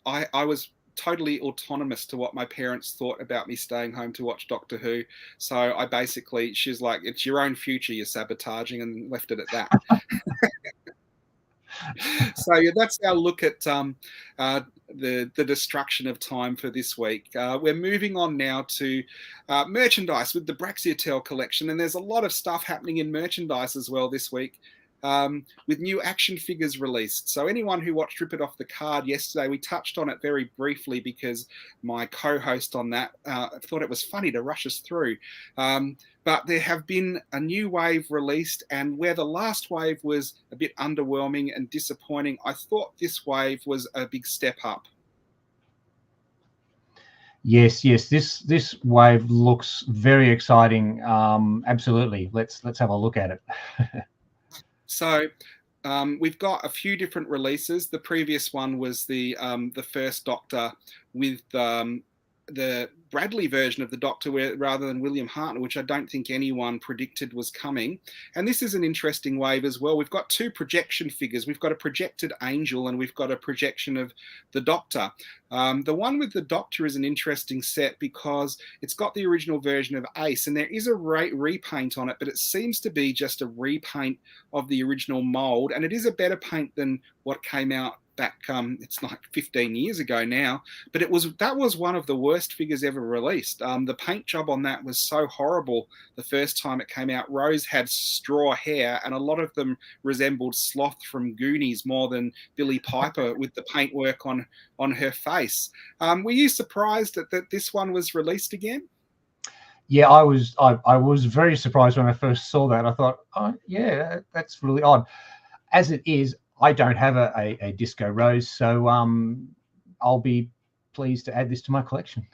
I was totally autonomous to what my parents thought about me staying home to watch Doctor Who. So I basically, she's like, it's your own future you're sabotaging, and left it at that. So yeah, that's our look at the destruction of time for this week. We're moving on now to merchandise with the Braxiatel collection, and there's a lot of stuff happening in merchandise as well this week. With new action figures released. So anyone who watched Rip It Off the Card yesterday, we touched on it very briefly because my co-host on that thought it was funny to rush us through. But there have been a new wave released, and where the last wave was a bit underwhelming and disappointing, I thought this wave was a big step up. Yes. This wave looks very exciting. Absolutely. Let's have a look at it. So we've got a few different releases. The previous one was the first Doctor with the Bradley version of the Doctor rather than William Hartnell, which I don't think anyone predicted was coming. And this is an interesting wave as well. We've got two projection figures. We've got a projected Angel and we've got a projection of the Doctor. The one with the Doctor is an interesting set because it's got the original version of Ace, and there is a repaint on it, but it seems to be just a repaint of the original mold, and it is a better paint than what came out back it's like 15 years ago now, but that was one of the worst figures ever released. The paint job on that was so horrible the first time it came out. Rose had straw hair, and a lot of them resembled Sloth from Goonies more than Billie Piper with the paintwork on her face. Were you surprised that this one was released again? Yeah, I was very surprised when I first saw that. I thought, oh yeah, that's really odd. As it is, I don't have a Disco Rose, so I'll be pleased to add this to my collection.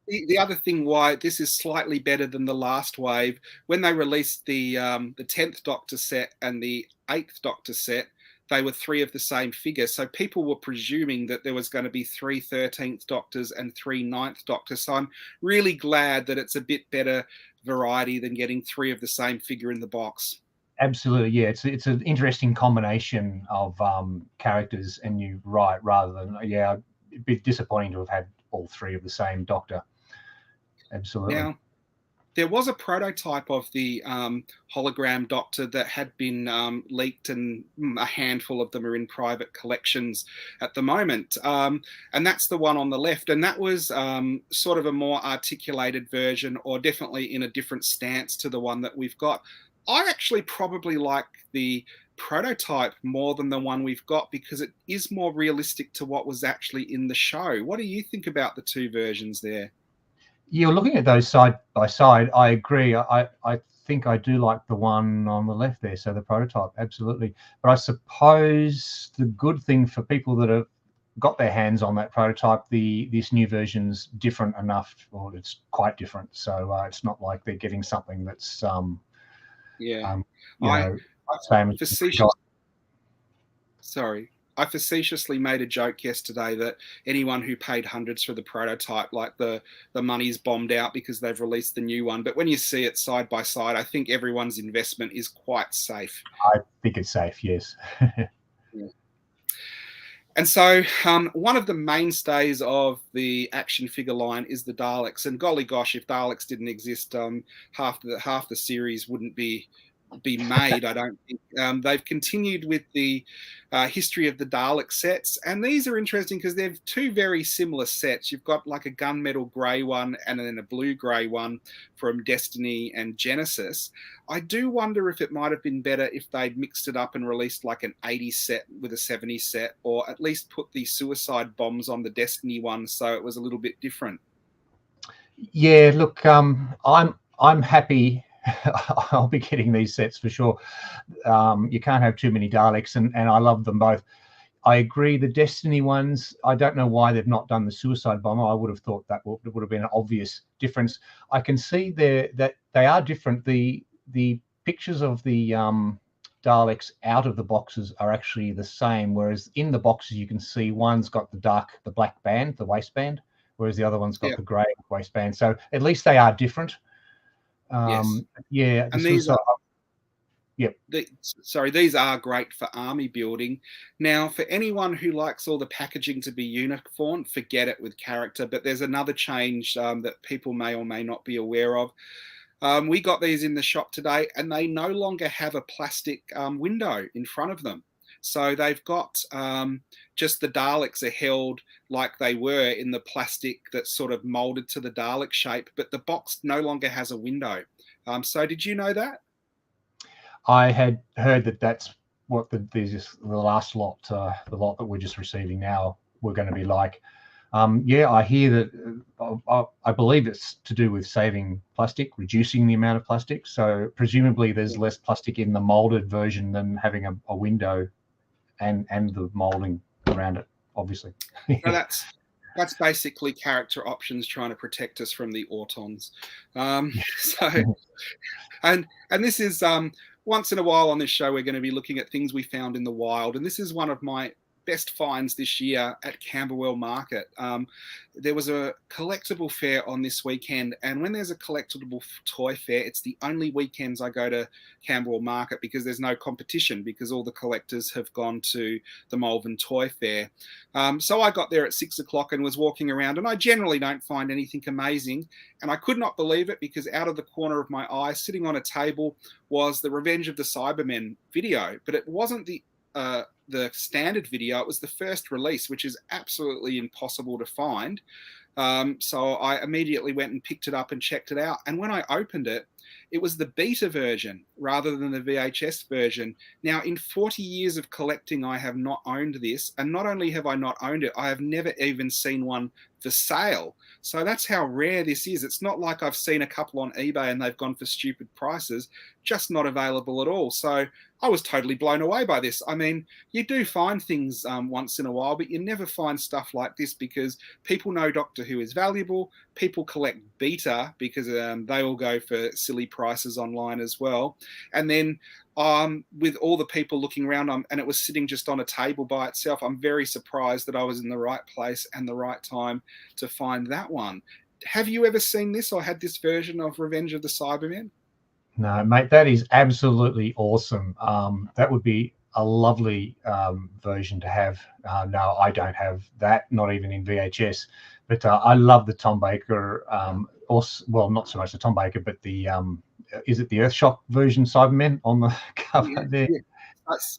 The other thing why this is slightly better than the last wave, when they released the 10th Doctor set and the 8th Doctor set, they were three of the same figure. So people were presuming that there was going to be three 13th Doctors and three 9th Doctors. So I'm really glad that it's a bit better variety than getting three of the same figure in the box. Absolutely, yeah. It's an interesting combination of characters, and you're right. Rather than a bit disappointing to have had all three of the same Doctor. Absolutely. Now, there was a prototype of the hologram Doctor that had been leaked, and a handful of them are in private collections at the moment. And that's the one on the left. And that was sort of a more articulated version, or definitely in a different stance to the one that we've got. I actually probably like the prototype more than the one we've got because it is more realistic to what was actually in the show. What do you think about the two versions there? You're looking at those side by side. I agree. I think I do like the one on the left there, so the prototype, absolutely. But I suppose the good thing for people that have got their hands on that prototype, this new version's different enough, or it's quite different. So it's not like they're getting something that's I same as I facetiously made a joke yesterday that anyone who paid hundreds for the prototype, like the money's bombed out because they've released the new one. But when you see it side by side, I think everyone's investment is quite safe. I think it's safe, yes. Yeah. And so one of the mainstays of the action figure line is the Daleks. And golly gosh, if Daleks didn't exist, half the series wouldn't be made, I don't think. They've continued with the history of the Dalek sets, and these are interesting because they're two very similar sets. You've got like a gunmetal grey one and then a blue-grey one from Destiny and Genesis. I do wonder if it might have been better if they'd mixed it up and released like an 80s set with a 70s set, or at least put the suicide bombs on the Destiny one so it was a little bit different. Yeah, look, I'm happy. I'll be getting these sets for sure. You can't have too many Daleks, and I love them both. I agree. The Destiny ones, I don't know why they've not done the suicide bomber. I would have thought that would have been an obvious difference. I can see that they are different. The pictures of the Daleks out of the boxes are actually the same, whereas in the boxes you can see one's got the black band, the waistband, whereas the other one's got the grey waistband. So at least they are different. Yes. Yeah, and these are great for army building. Now, for anyone who likes all the packaging to be uniform, forget it with character. But there's another change that people may or may not be aware of. We got these in the shop today, and they no longer have a plastic window in front of them. So they've got just the Daleks are held like they were in the plastic that's sort of molded to the Dalek shape, but the box no longer has a window. So did you know that? I had heard that that's what the last lot, the lot that we're just receiving now, we're going to be like. I hear that. I believe it's to do with saving plastic, reducing the amount of plastic. So presumably there's less plastic in the molded version than having a window and the molding around it, obviously. So that's basically character options trying to protect us from the Autons. And this is once in a while on this show we're going to be looking at things we found in the wild, and this is one of my best finds this year at Camberwell Market. There was a collectible fair on this weekend, and when there's a collectible toy fair, it's the only weekends I go to Camberwell Market because there's no competition, because all the collectors have gone to the Malvern Toy Fair. So I got there at 6 o'clock and was walking around, and I generally don't find anything amazing, and I could not believe it because out of the corner of my eye, sitting on a table, was the Revenge of the Cybermen video, but it wasn't the standard video. It was the first release, which is absolutely impossible to find. So I immediately went and picked it up and checked it out. And when I opened it, it was the beta version rather than the VHS version. Now, in 40 years of collecting, I have not owned this. And not only have I not owned it, I have never even seen one for sale. So that's how rare this is. It's not like I've seen a couple on eBay and they've gone for stupid prices, just not available at all. So I was totally blown away by this. I mean, you do find things once in a while, but you never find stuff like this because people know Doctor Who is valuable. People collect beta because they all go for silly prices online as well. And then with all the people looking around, and it was sitting just on a table by itself, I'm very surprised that I was in the right place and the right time to find that one. Have you ever seen this or had this version of Revenge of the Cybermen? No, mate, that is absolutely awesome. That would be a lovely version to have. No, I don't have that, not even in VHS. But I love the Tom Baker, also, well, not so much the Tom Baker, but the is it the Earthshock version Cybermen on the cover there? Yeah.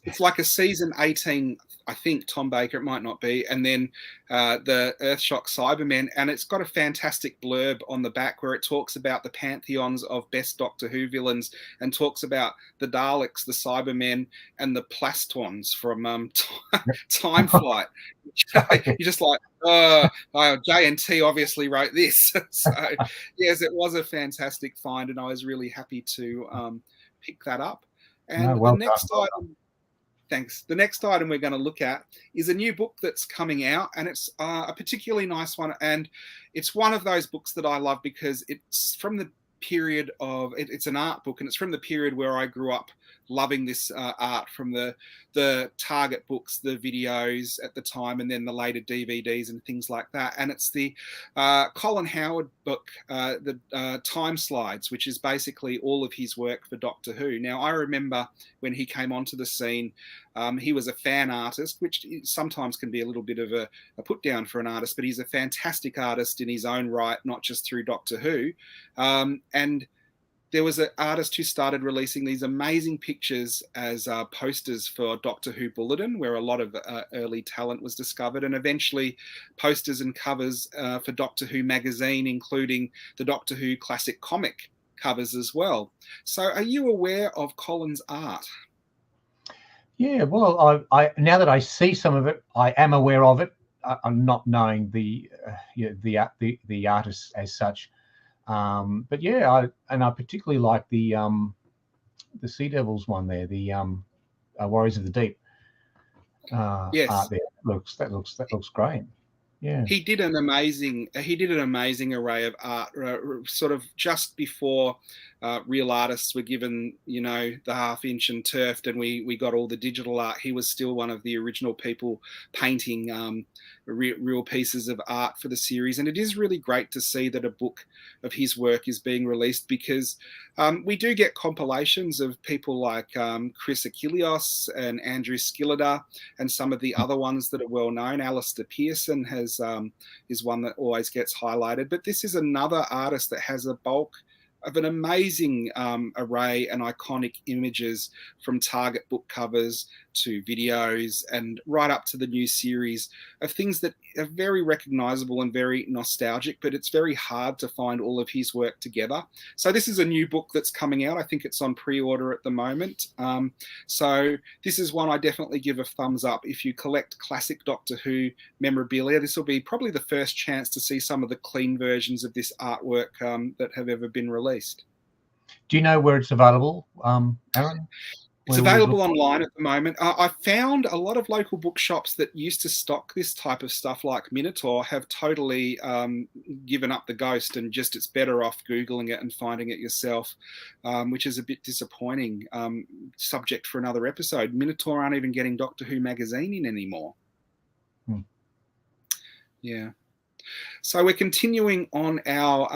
It's like a season 18, I think, Tom Baker, it might not be, and then the Earthshock Cybermen, and it's got a fantastic blurb on the back where it talks about the pantheons of best Doctor Who villains and talks about the Daleks, the Cybermen, and the Plastons from Time Flight. You're just like, J&T obviously wrote this. So, yes, it was a fantastic find, and I was really happy to pick that up. And No, well the next done. item, thanks. The next item we're going to look at is a new book that's coming out, and it's a particularly nice one. And it's one of those books that I love because it's from the period of it's an art book, and it's from the period where I grew up loving this art, from the Target books, the videos at the time, and then the later DVDs and things like that. And it's the Colin Howard book, the Time Slides, which is basically all of his work for Doctor Who. Now, I remember when he came onto the scene, he was a fan artist, which sometimes can be a little bit of a put down for an artist, but he's a fantastic artist in his own right, not just through Doctor Who. And there was an artist who started releasing these amazing pictures as posters for Doctor Who Bulletin, where a lot of early talent was discovered, and eventually posters and covers for Doctor Who magazine, including the Doctor Who classic comic covers as well. So are you aware of Colin's art? Yeah, well, I now that I see some of it, I am aware of it. I'm not knowing the artist as such. But yeah, I particularly like the Sea Devils one there, the Warriors of the Deep Yes. art there. That looks great. Yeah. He did an amazing array of art, sort of just before real artists were given, the half inch and turfed, and we got all the digital art. He was still one of the original people painting real pieces of art for the series, and it is really great to see that a book of his work is being released, because we do get compilations of people like Chris Achilleos and Andrew Skillida and some of the other ones that are well known. Alistair Pearson is one that always gets highlighted, but this is another artist that has a bulk of an amazing array and iconic images, from Target book covers to videos and right up to the new series, of things that are very recognizable and very nostalgic, but it's very hard to find all of his work together. So this is a new book that's coming out. I think it's on pre-order at the moment. So this is one I definitely give a thumbs up. If you collect classic Doctor Who memorabilia, this will be probably the first chance to see some of the clean versions of this artwork that have ever been released. Do you know where it's available, Aaron? It's available online at the moment. I found a lot of local bookshops that used to stock this type of stuff, like Minotaur, have totally given up the ghost, and just it's better off Googling it and finding it yourself, which is a bit disappointing. Subject for another episode. Minotaur aren't even getting Doctor Who magazine in anymore. Yeah. So we're continuing on our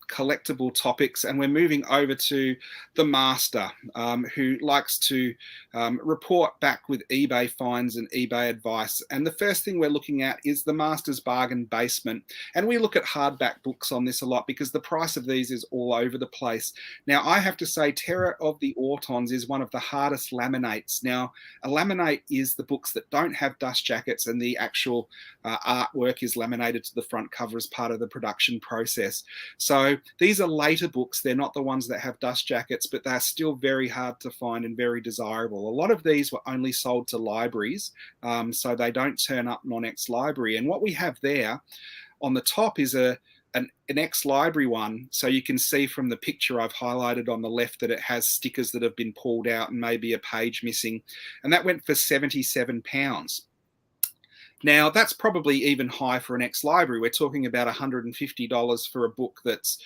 collectible topics, and we're moving over to the master, who likes to report back with eBay finds and eBay advice. And the first thing we're looking at is the master's bargain basement. And we look at hardback books on this a lot because the price of these is all over the place. Now, I have to say, Terror of the Autons is one of the hardest laminates. Now, a laminate is the books that don't have dust jackets and the actual artwork is laminated to the front cover as part of the production process. So these are later books. They're not the ones that have dust jackets, but they're still very hard to find and very desirable. A lot of these were only sold to libraries, so they don't turn up non-ex library. And what we have there on the top is an ex-library one. So you can see from the picture I've highlighted on the left that it has stickers that have been pulled out and maybe a page missing. And that went for £77. Now, that's probably even high for an ex-library. We're talking about $150 for a book that's,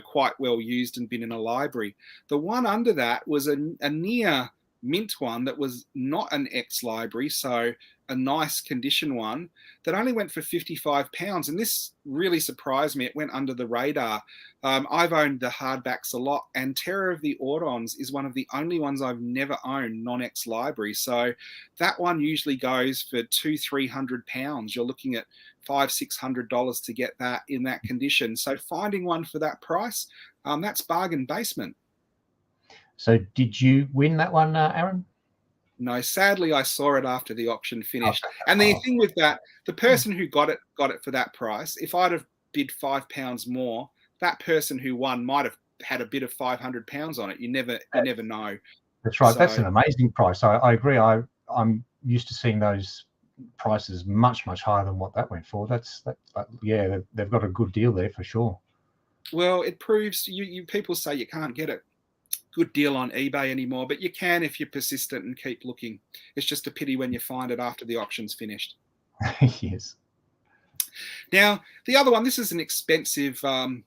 quite well used and been in a library. The one under that was a near mint one that was not an ex-library, so a nice condition one that only went for £55. And this really surprised me. It went under the radar. I've owned the hardbacks a lot, and Terror of the Autons is one of the only ones I've never owned non-ex library. So that one usually goes for £200-300. You're looking at $500-600 to get that in that condition. So finding one for that price, that's bargain basement. So did you win that one, Aaron? No, sadly, I saw it after the auction finished. And the thing with that, the person who got it for that price. If I'd have bid £5 more, that person who won might have had a bid of £500 on it. You never know. That's right. So, that's an amazing price. I agree. I'm used to seeing those prices much higher than what that went for. Yeah, they've got a good deal there for sure. Well, it proves you people say you can't get a good deal on eBay anymore, but you can if you're persistent and keep looking. It's just a pity when you find it after the auction's finished. Yes. Now, the other one, this is an expensive auction,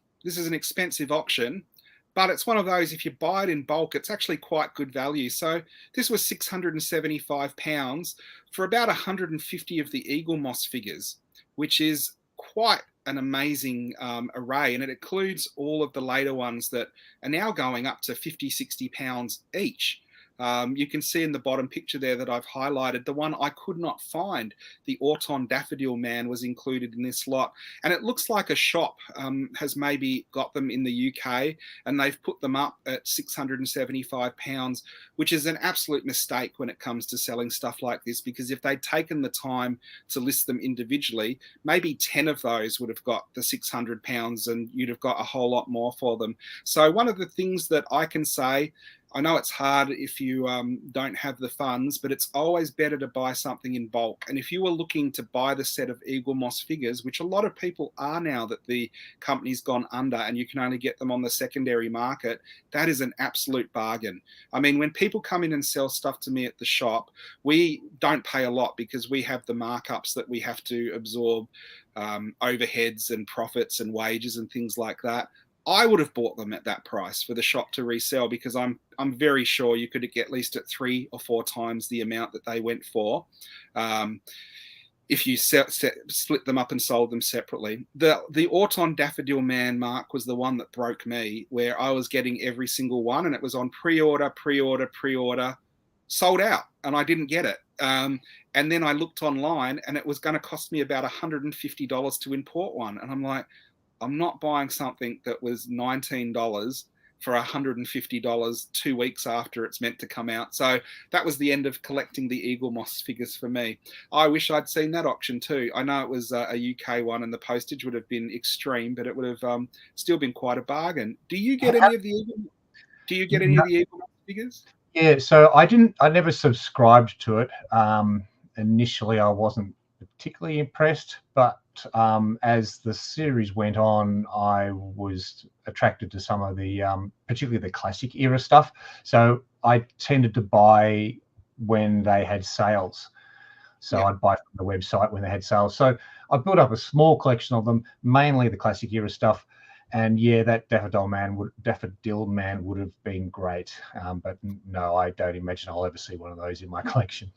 but it's one of those, if you buy it in bulk, it's actually quite good value. So this was £675 for about 150 of the Eagle Moss figures, which is quite an amazing array, and it includes all of the later ones that are now going up to £50-60 each. You can see in the bottom picture there that I've highlighted the one I could not find. The Auton Daffodil Man was included in this lot. And it looks like a shop has maybe got them in the UK and they've put them up at £675, which is an absolute mistake when it comes to selling stuff like this, because if they'd taken the time to list them individually, maybe 10 of those would have got the £600 and you'd have got a whole lot more for them. So one of the things that I can say, I know it's hard if you don't have the funds, but it's always better to buy something in bulk. And if you were looking to buy the set of Eagle Moss figures, which a lot of people are now that the company's gone under and you can only get them on the secondary market, that is an absolute bargain. I mean, when people come in and sell stuff to me at the shop, we don't pay a lot because we have the markups that we have to absorb, overheads and profits and wages and things like that. I would have bought them at that price for the shop to resell, because I'm very sure you could get at least at 3 or 4 times the amount that they went for if you split them up and sold them separately. The Auton Daffodil Man, Mark, was the one that broke me, where I was getting every single one and it was on pre-order, sold out, and I didn't get it. And then I looked online and it was going to cost me about $150 to import one. And I'm like, I'm not buying something that was $19 for $150 2 weeks after it's meant to come out. So that was the end of collecting the Eagle Moss figures for me. I wish I'd seen that auction too. I know it was a UK one and the postage would have been extreme, but it would have still been quite a bargain. Do you get any of the Eagle Moss figures? Yeah, so I never subscribed to it. Initially, I wasn't particularly impressed, but as the series went on, I was attracted to some of the, particularly the classic era stuff. So I tended to buy when they had sales. So I'd buy from the website when they had sales. So I built up a small collection of them, mainly the classic era stuff. And yeah, that Daffodil Man would have been great. But no, I don't imagine I'll ever see one of those in my collection.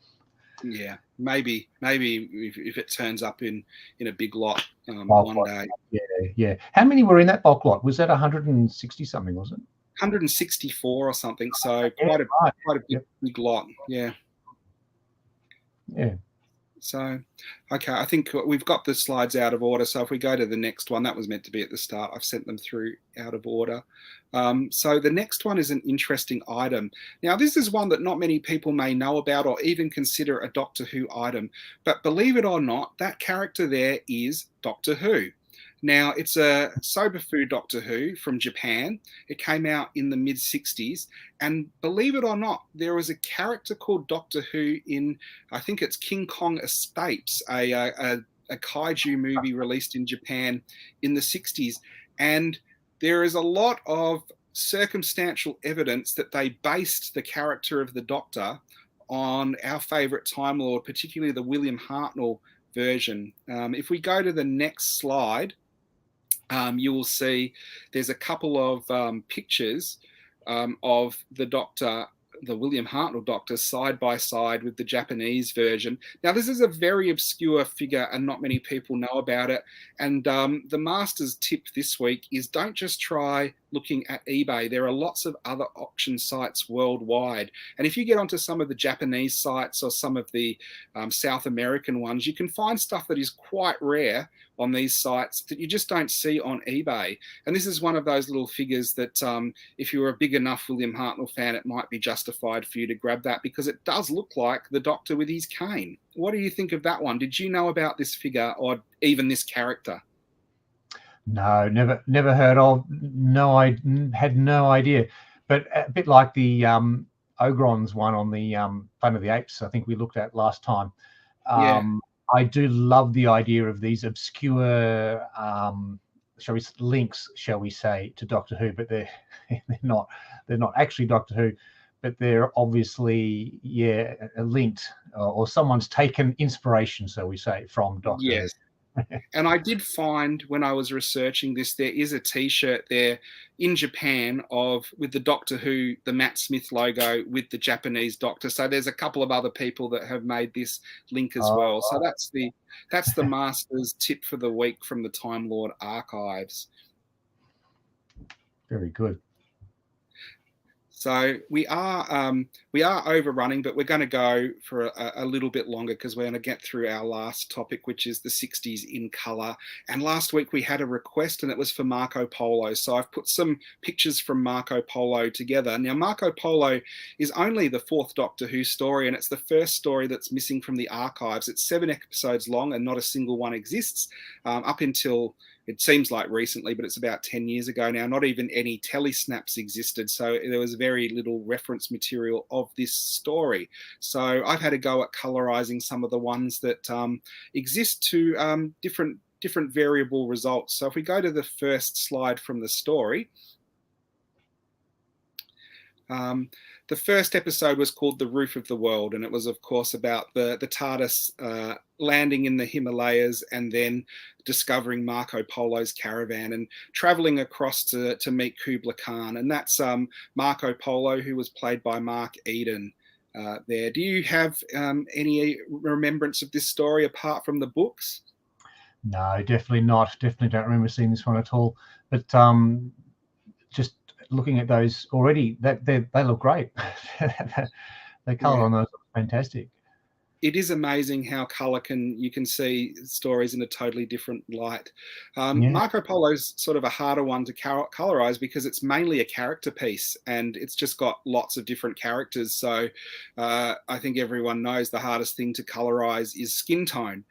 Yeah, maybe if it turns up in a big lot Bulk one lot. day. Yeah, yeah. How many were in that bulk lot? Was that 160 something? Was it? 164 or something. So Yeah, right. quite a Yep. big lot. Yeah. Yeah. So, okay, I think we've got the slides out of order. So if we go to the next one, that was meant to be at the start. I've sent them through out of order. So the next one is an interesting item. Now, this is one that not many people may know about or even consider a Doctor Who item. But believe it or not, that character there is Doctor Who. Now, it's a Sobafu Doctor Who from Japan. It came out in the mid 60s. And believe it or not, there was a character called Doctor Who in, I think it's King Kong Escapes, a kaiju movie released in Japan in the 60s. And there is a lot of circumstantial evidence that they based the character of the Doctor on our favourite Time Lord, particularly the William Hartnell version. If we go to the next slide, you will see there's a couple of pictures of the Doctor, the William Hartnell Doctor, side by side with the Japanese version. Now, this is a very obscure figure and not many people know about it. And the Master's tip this week is don't just try looking at eBay. There are lots of other auction sites worldwide. And if you get onto some of the Japanese sites or some of the South American ones, you can find stuff that is quite rare on these sites that you just don't see on eBay. And this is one of those little figures that if you're a big enough William Hartnell fan, it might be justified for you to grab that because it does look like the Doctor with his cane. What do you think of that one? Did you know about this figure or even this character? No, never heard of. No, I had no idea. But a bit like the Ogrons one on the Planet of the Apes, I think we looked at last time. Yeah. I do love the idea of these obscure, links, shall we say, to Doctor Who, but they're they're not actually Doctor Who, but they're obviously linked, or someone's taken inspiration, so we say, from Doctor Who. Yes. And I did find when I was researching this, there is a T-shirt there in Japan of with the Doctor Who, the Matt Smith logo with the Japanese Doctor. So there's a couple of other people that have made this link as Oh, well. So that's the Master's tip for the week from the Time Lord archives. very good. So we are overrunning, but we're going to go for a little bit longer because we're going to get through our last topic, which is the 60s in colour. And last week we had a request, and it was for Marco Polo. So I've put some pictures from Marco Polo together. Now, Marco Polo is only the fourth Doctor Who story, and it's the first story that's missing from the archives. It's 7 episodes long, and not a single one exists up until it seems like recently, but it's about 10 years ago now. Not even any telesnaps existed. So there was very little reference material of this story. So I've had to go at colorizing some of the ones that exist to different variable results. So if we go to the first slide from the story, the first episode was called The Roof of the World, and it was, of course, about the TARDIS landing in the Himalayas and then discovering Marco Polo's caravan and traveling across to meet Kubla Khan. And that's Marco Polo, who was played by Mark Eden there. Do you have any remembrance of this story apart from the books? No, definitely not. Definitely don't remember seeing this one at all. But just looking at those already, that they look great. The color Yeah. on those looks fantastic. It is amazing how color you can see stories in a totally different light. Yeah. Marco Polo's sort of a harder one to colorize because it's mainly a character piece and it's just got lots of different characters. So I think everyone knows the hardest thing to colorize is skin tone.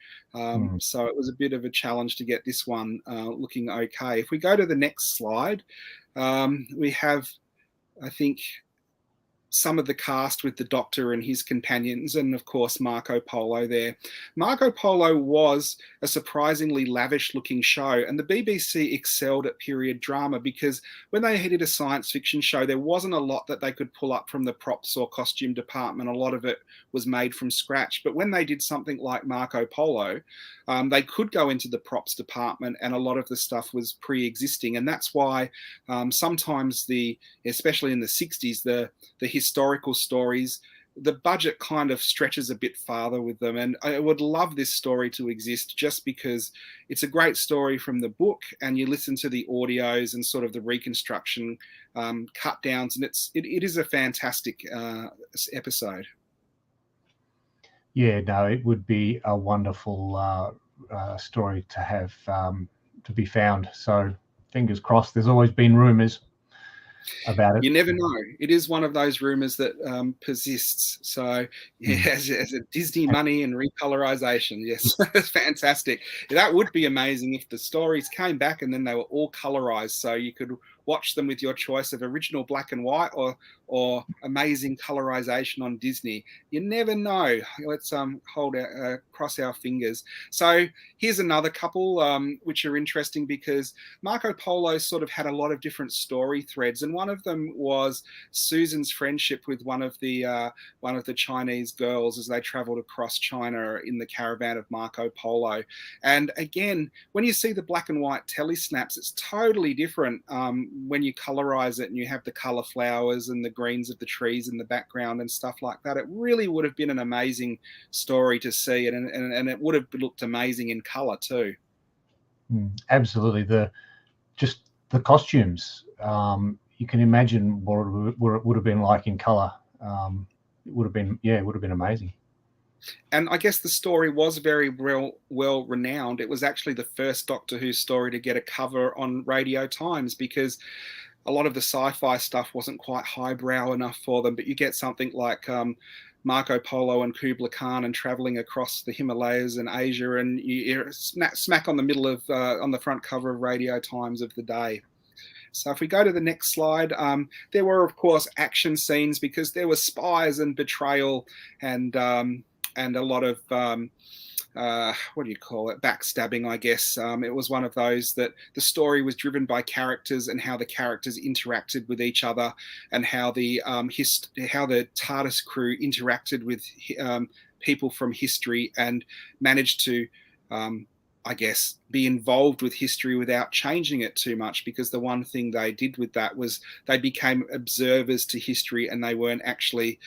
So it was a bit of a challenge to get this one looking okay. If we go to the next slide, we have, I think, some of the cast with the Doctor and his companions, and of course Marco Polo there. Marco Polo was a surprisingly lavish looking show, and the BBC excelled at period drama because when they did a science fiction show, there wasn't a lot that they could pull up from the props or costume department. A lot of it was made from scratch. But when they did something like Marco Polo, they could go into the props department, and a lot of the stuff was pre-existing. And that's why sometimes especially in the 60s, the historical stories the budget kind of stretches a bit farther with them. And I would love this story to exist just because it's a great story from the book, and you listen to the audios and sort of the reconstruction cut downs, and it is a fantastic episode. Yeah, no, it would be a wonderful story to have to be found. So fingers crossed. There's always been rumours about it. You never know. It is one of those rumors that persists. So, yeah, as a Disney money and recolorization, yes, it's fantastic. That would be amazing if the stories came back and then they were all colorized, so you could watch them with your choice of original black and white or amazing colorization on Disney. You never know. Let's cross our fingers. So here's another couple which are interesting because Marco Polo sort of had a lot of different story threads, and one of them was Susan's friendship with one of the Chinese girls as they traveled across China in the caravan of Marco Polo. And again, when you see the black and white telesnaps, it's totally different when you colorize it and you have the color flowers and the greens of the trees in the background and stuff like that. It really would have been an amazing story to see, and it would have looked amazing in color too. Absolutely. The costumes, you can imagine what it would have been like in color. It would have been amazing. And I guess the story was very well renowned. It was actually the first Doctor Who story to get a cover on Radio Times, because a lot of the sci-fi stuff wasn't quite highbrow enough for them. But you get something like Marco Polo and Kubla Khan and traveling across the Himalayas and Asia, and you're smack on the middle of on the front cover of Radio Times of the day. So if we go to the next slide, there were, of course, action scenes because there were spies and betrayal and a lot of what do you call it? Backstabbing, I guess. It was one of those that the story was driven by characters and how the characters interacted with each other, and how the TARDIS crew interacted with people from history and managed to, I guess, be involved with history without changing it too much, because the one thing they did with that was they became observers to history and they weren't actually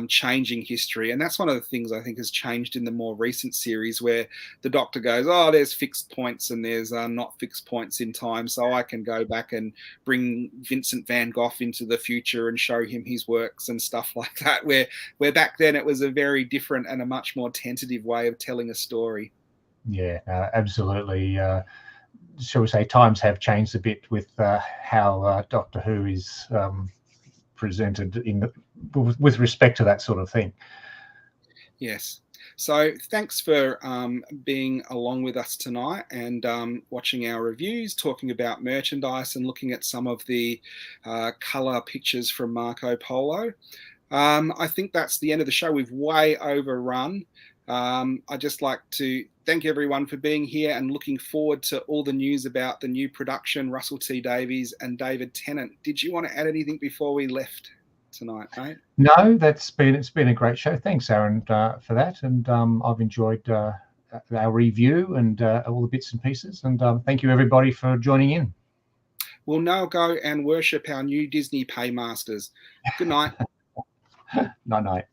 changing history. And that's one of the things I think has changed in the more recent series, where the Doctor goes, oh, there's fixed points and there's not fixed points in time, so I can go back and bring Vincent van Gogh into the future and show him his works and stuff like that, where back then it was a very different and a much more tentative way of telling a story. Yeah, absolutely. Shall we say times have changed a bit with how Doctor Who is presented with respect to that sort of thing. Yes. So thanks for being along with us tonight and watching our reviews, talking about merchandise and looking at some of the colour pictures from Marco Polo. I think that's the end of the show. We've way overrun. I'd just like to thank everyone for being here and looking forward to all the news about the new production, Russell T Davies and David Tennant. Did you want to add anything before we left tonight, mate? No, it's been a great show. Thanks, Aaron, for that. And I've enjoyed our review and all the bits and pieces. And thank you, everybody, for joining in. We'll now go and worship our new Disney paymasters. Good night. Night-night.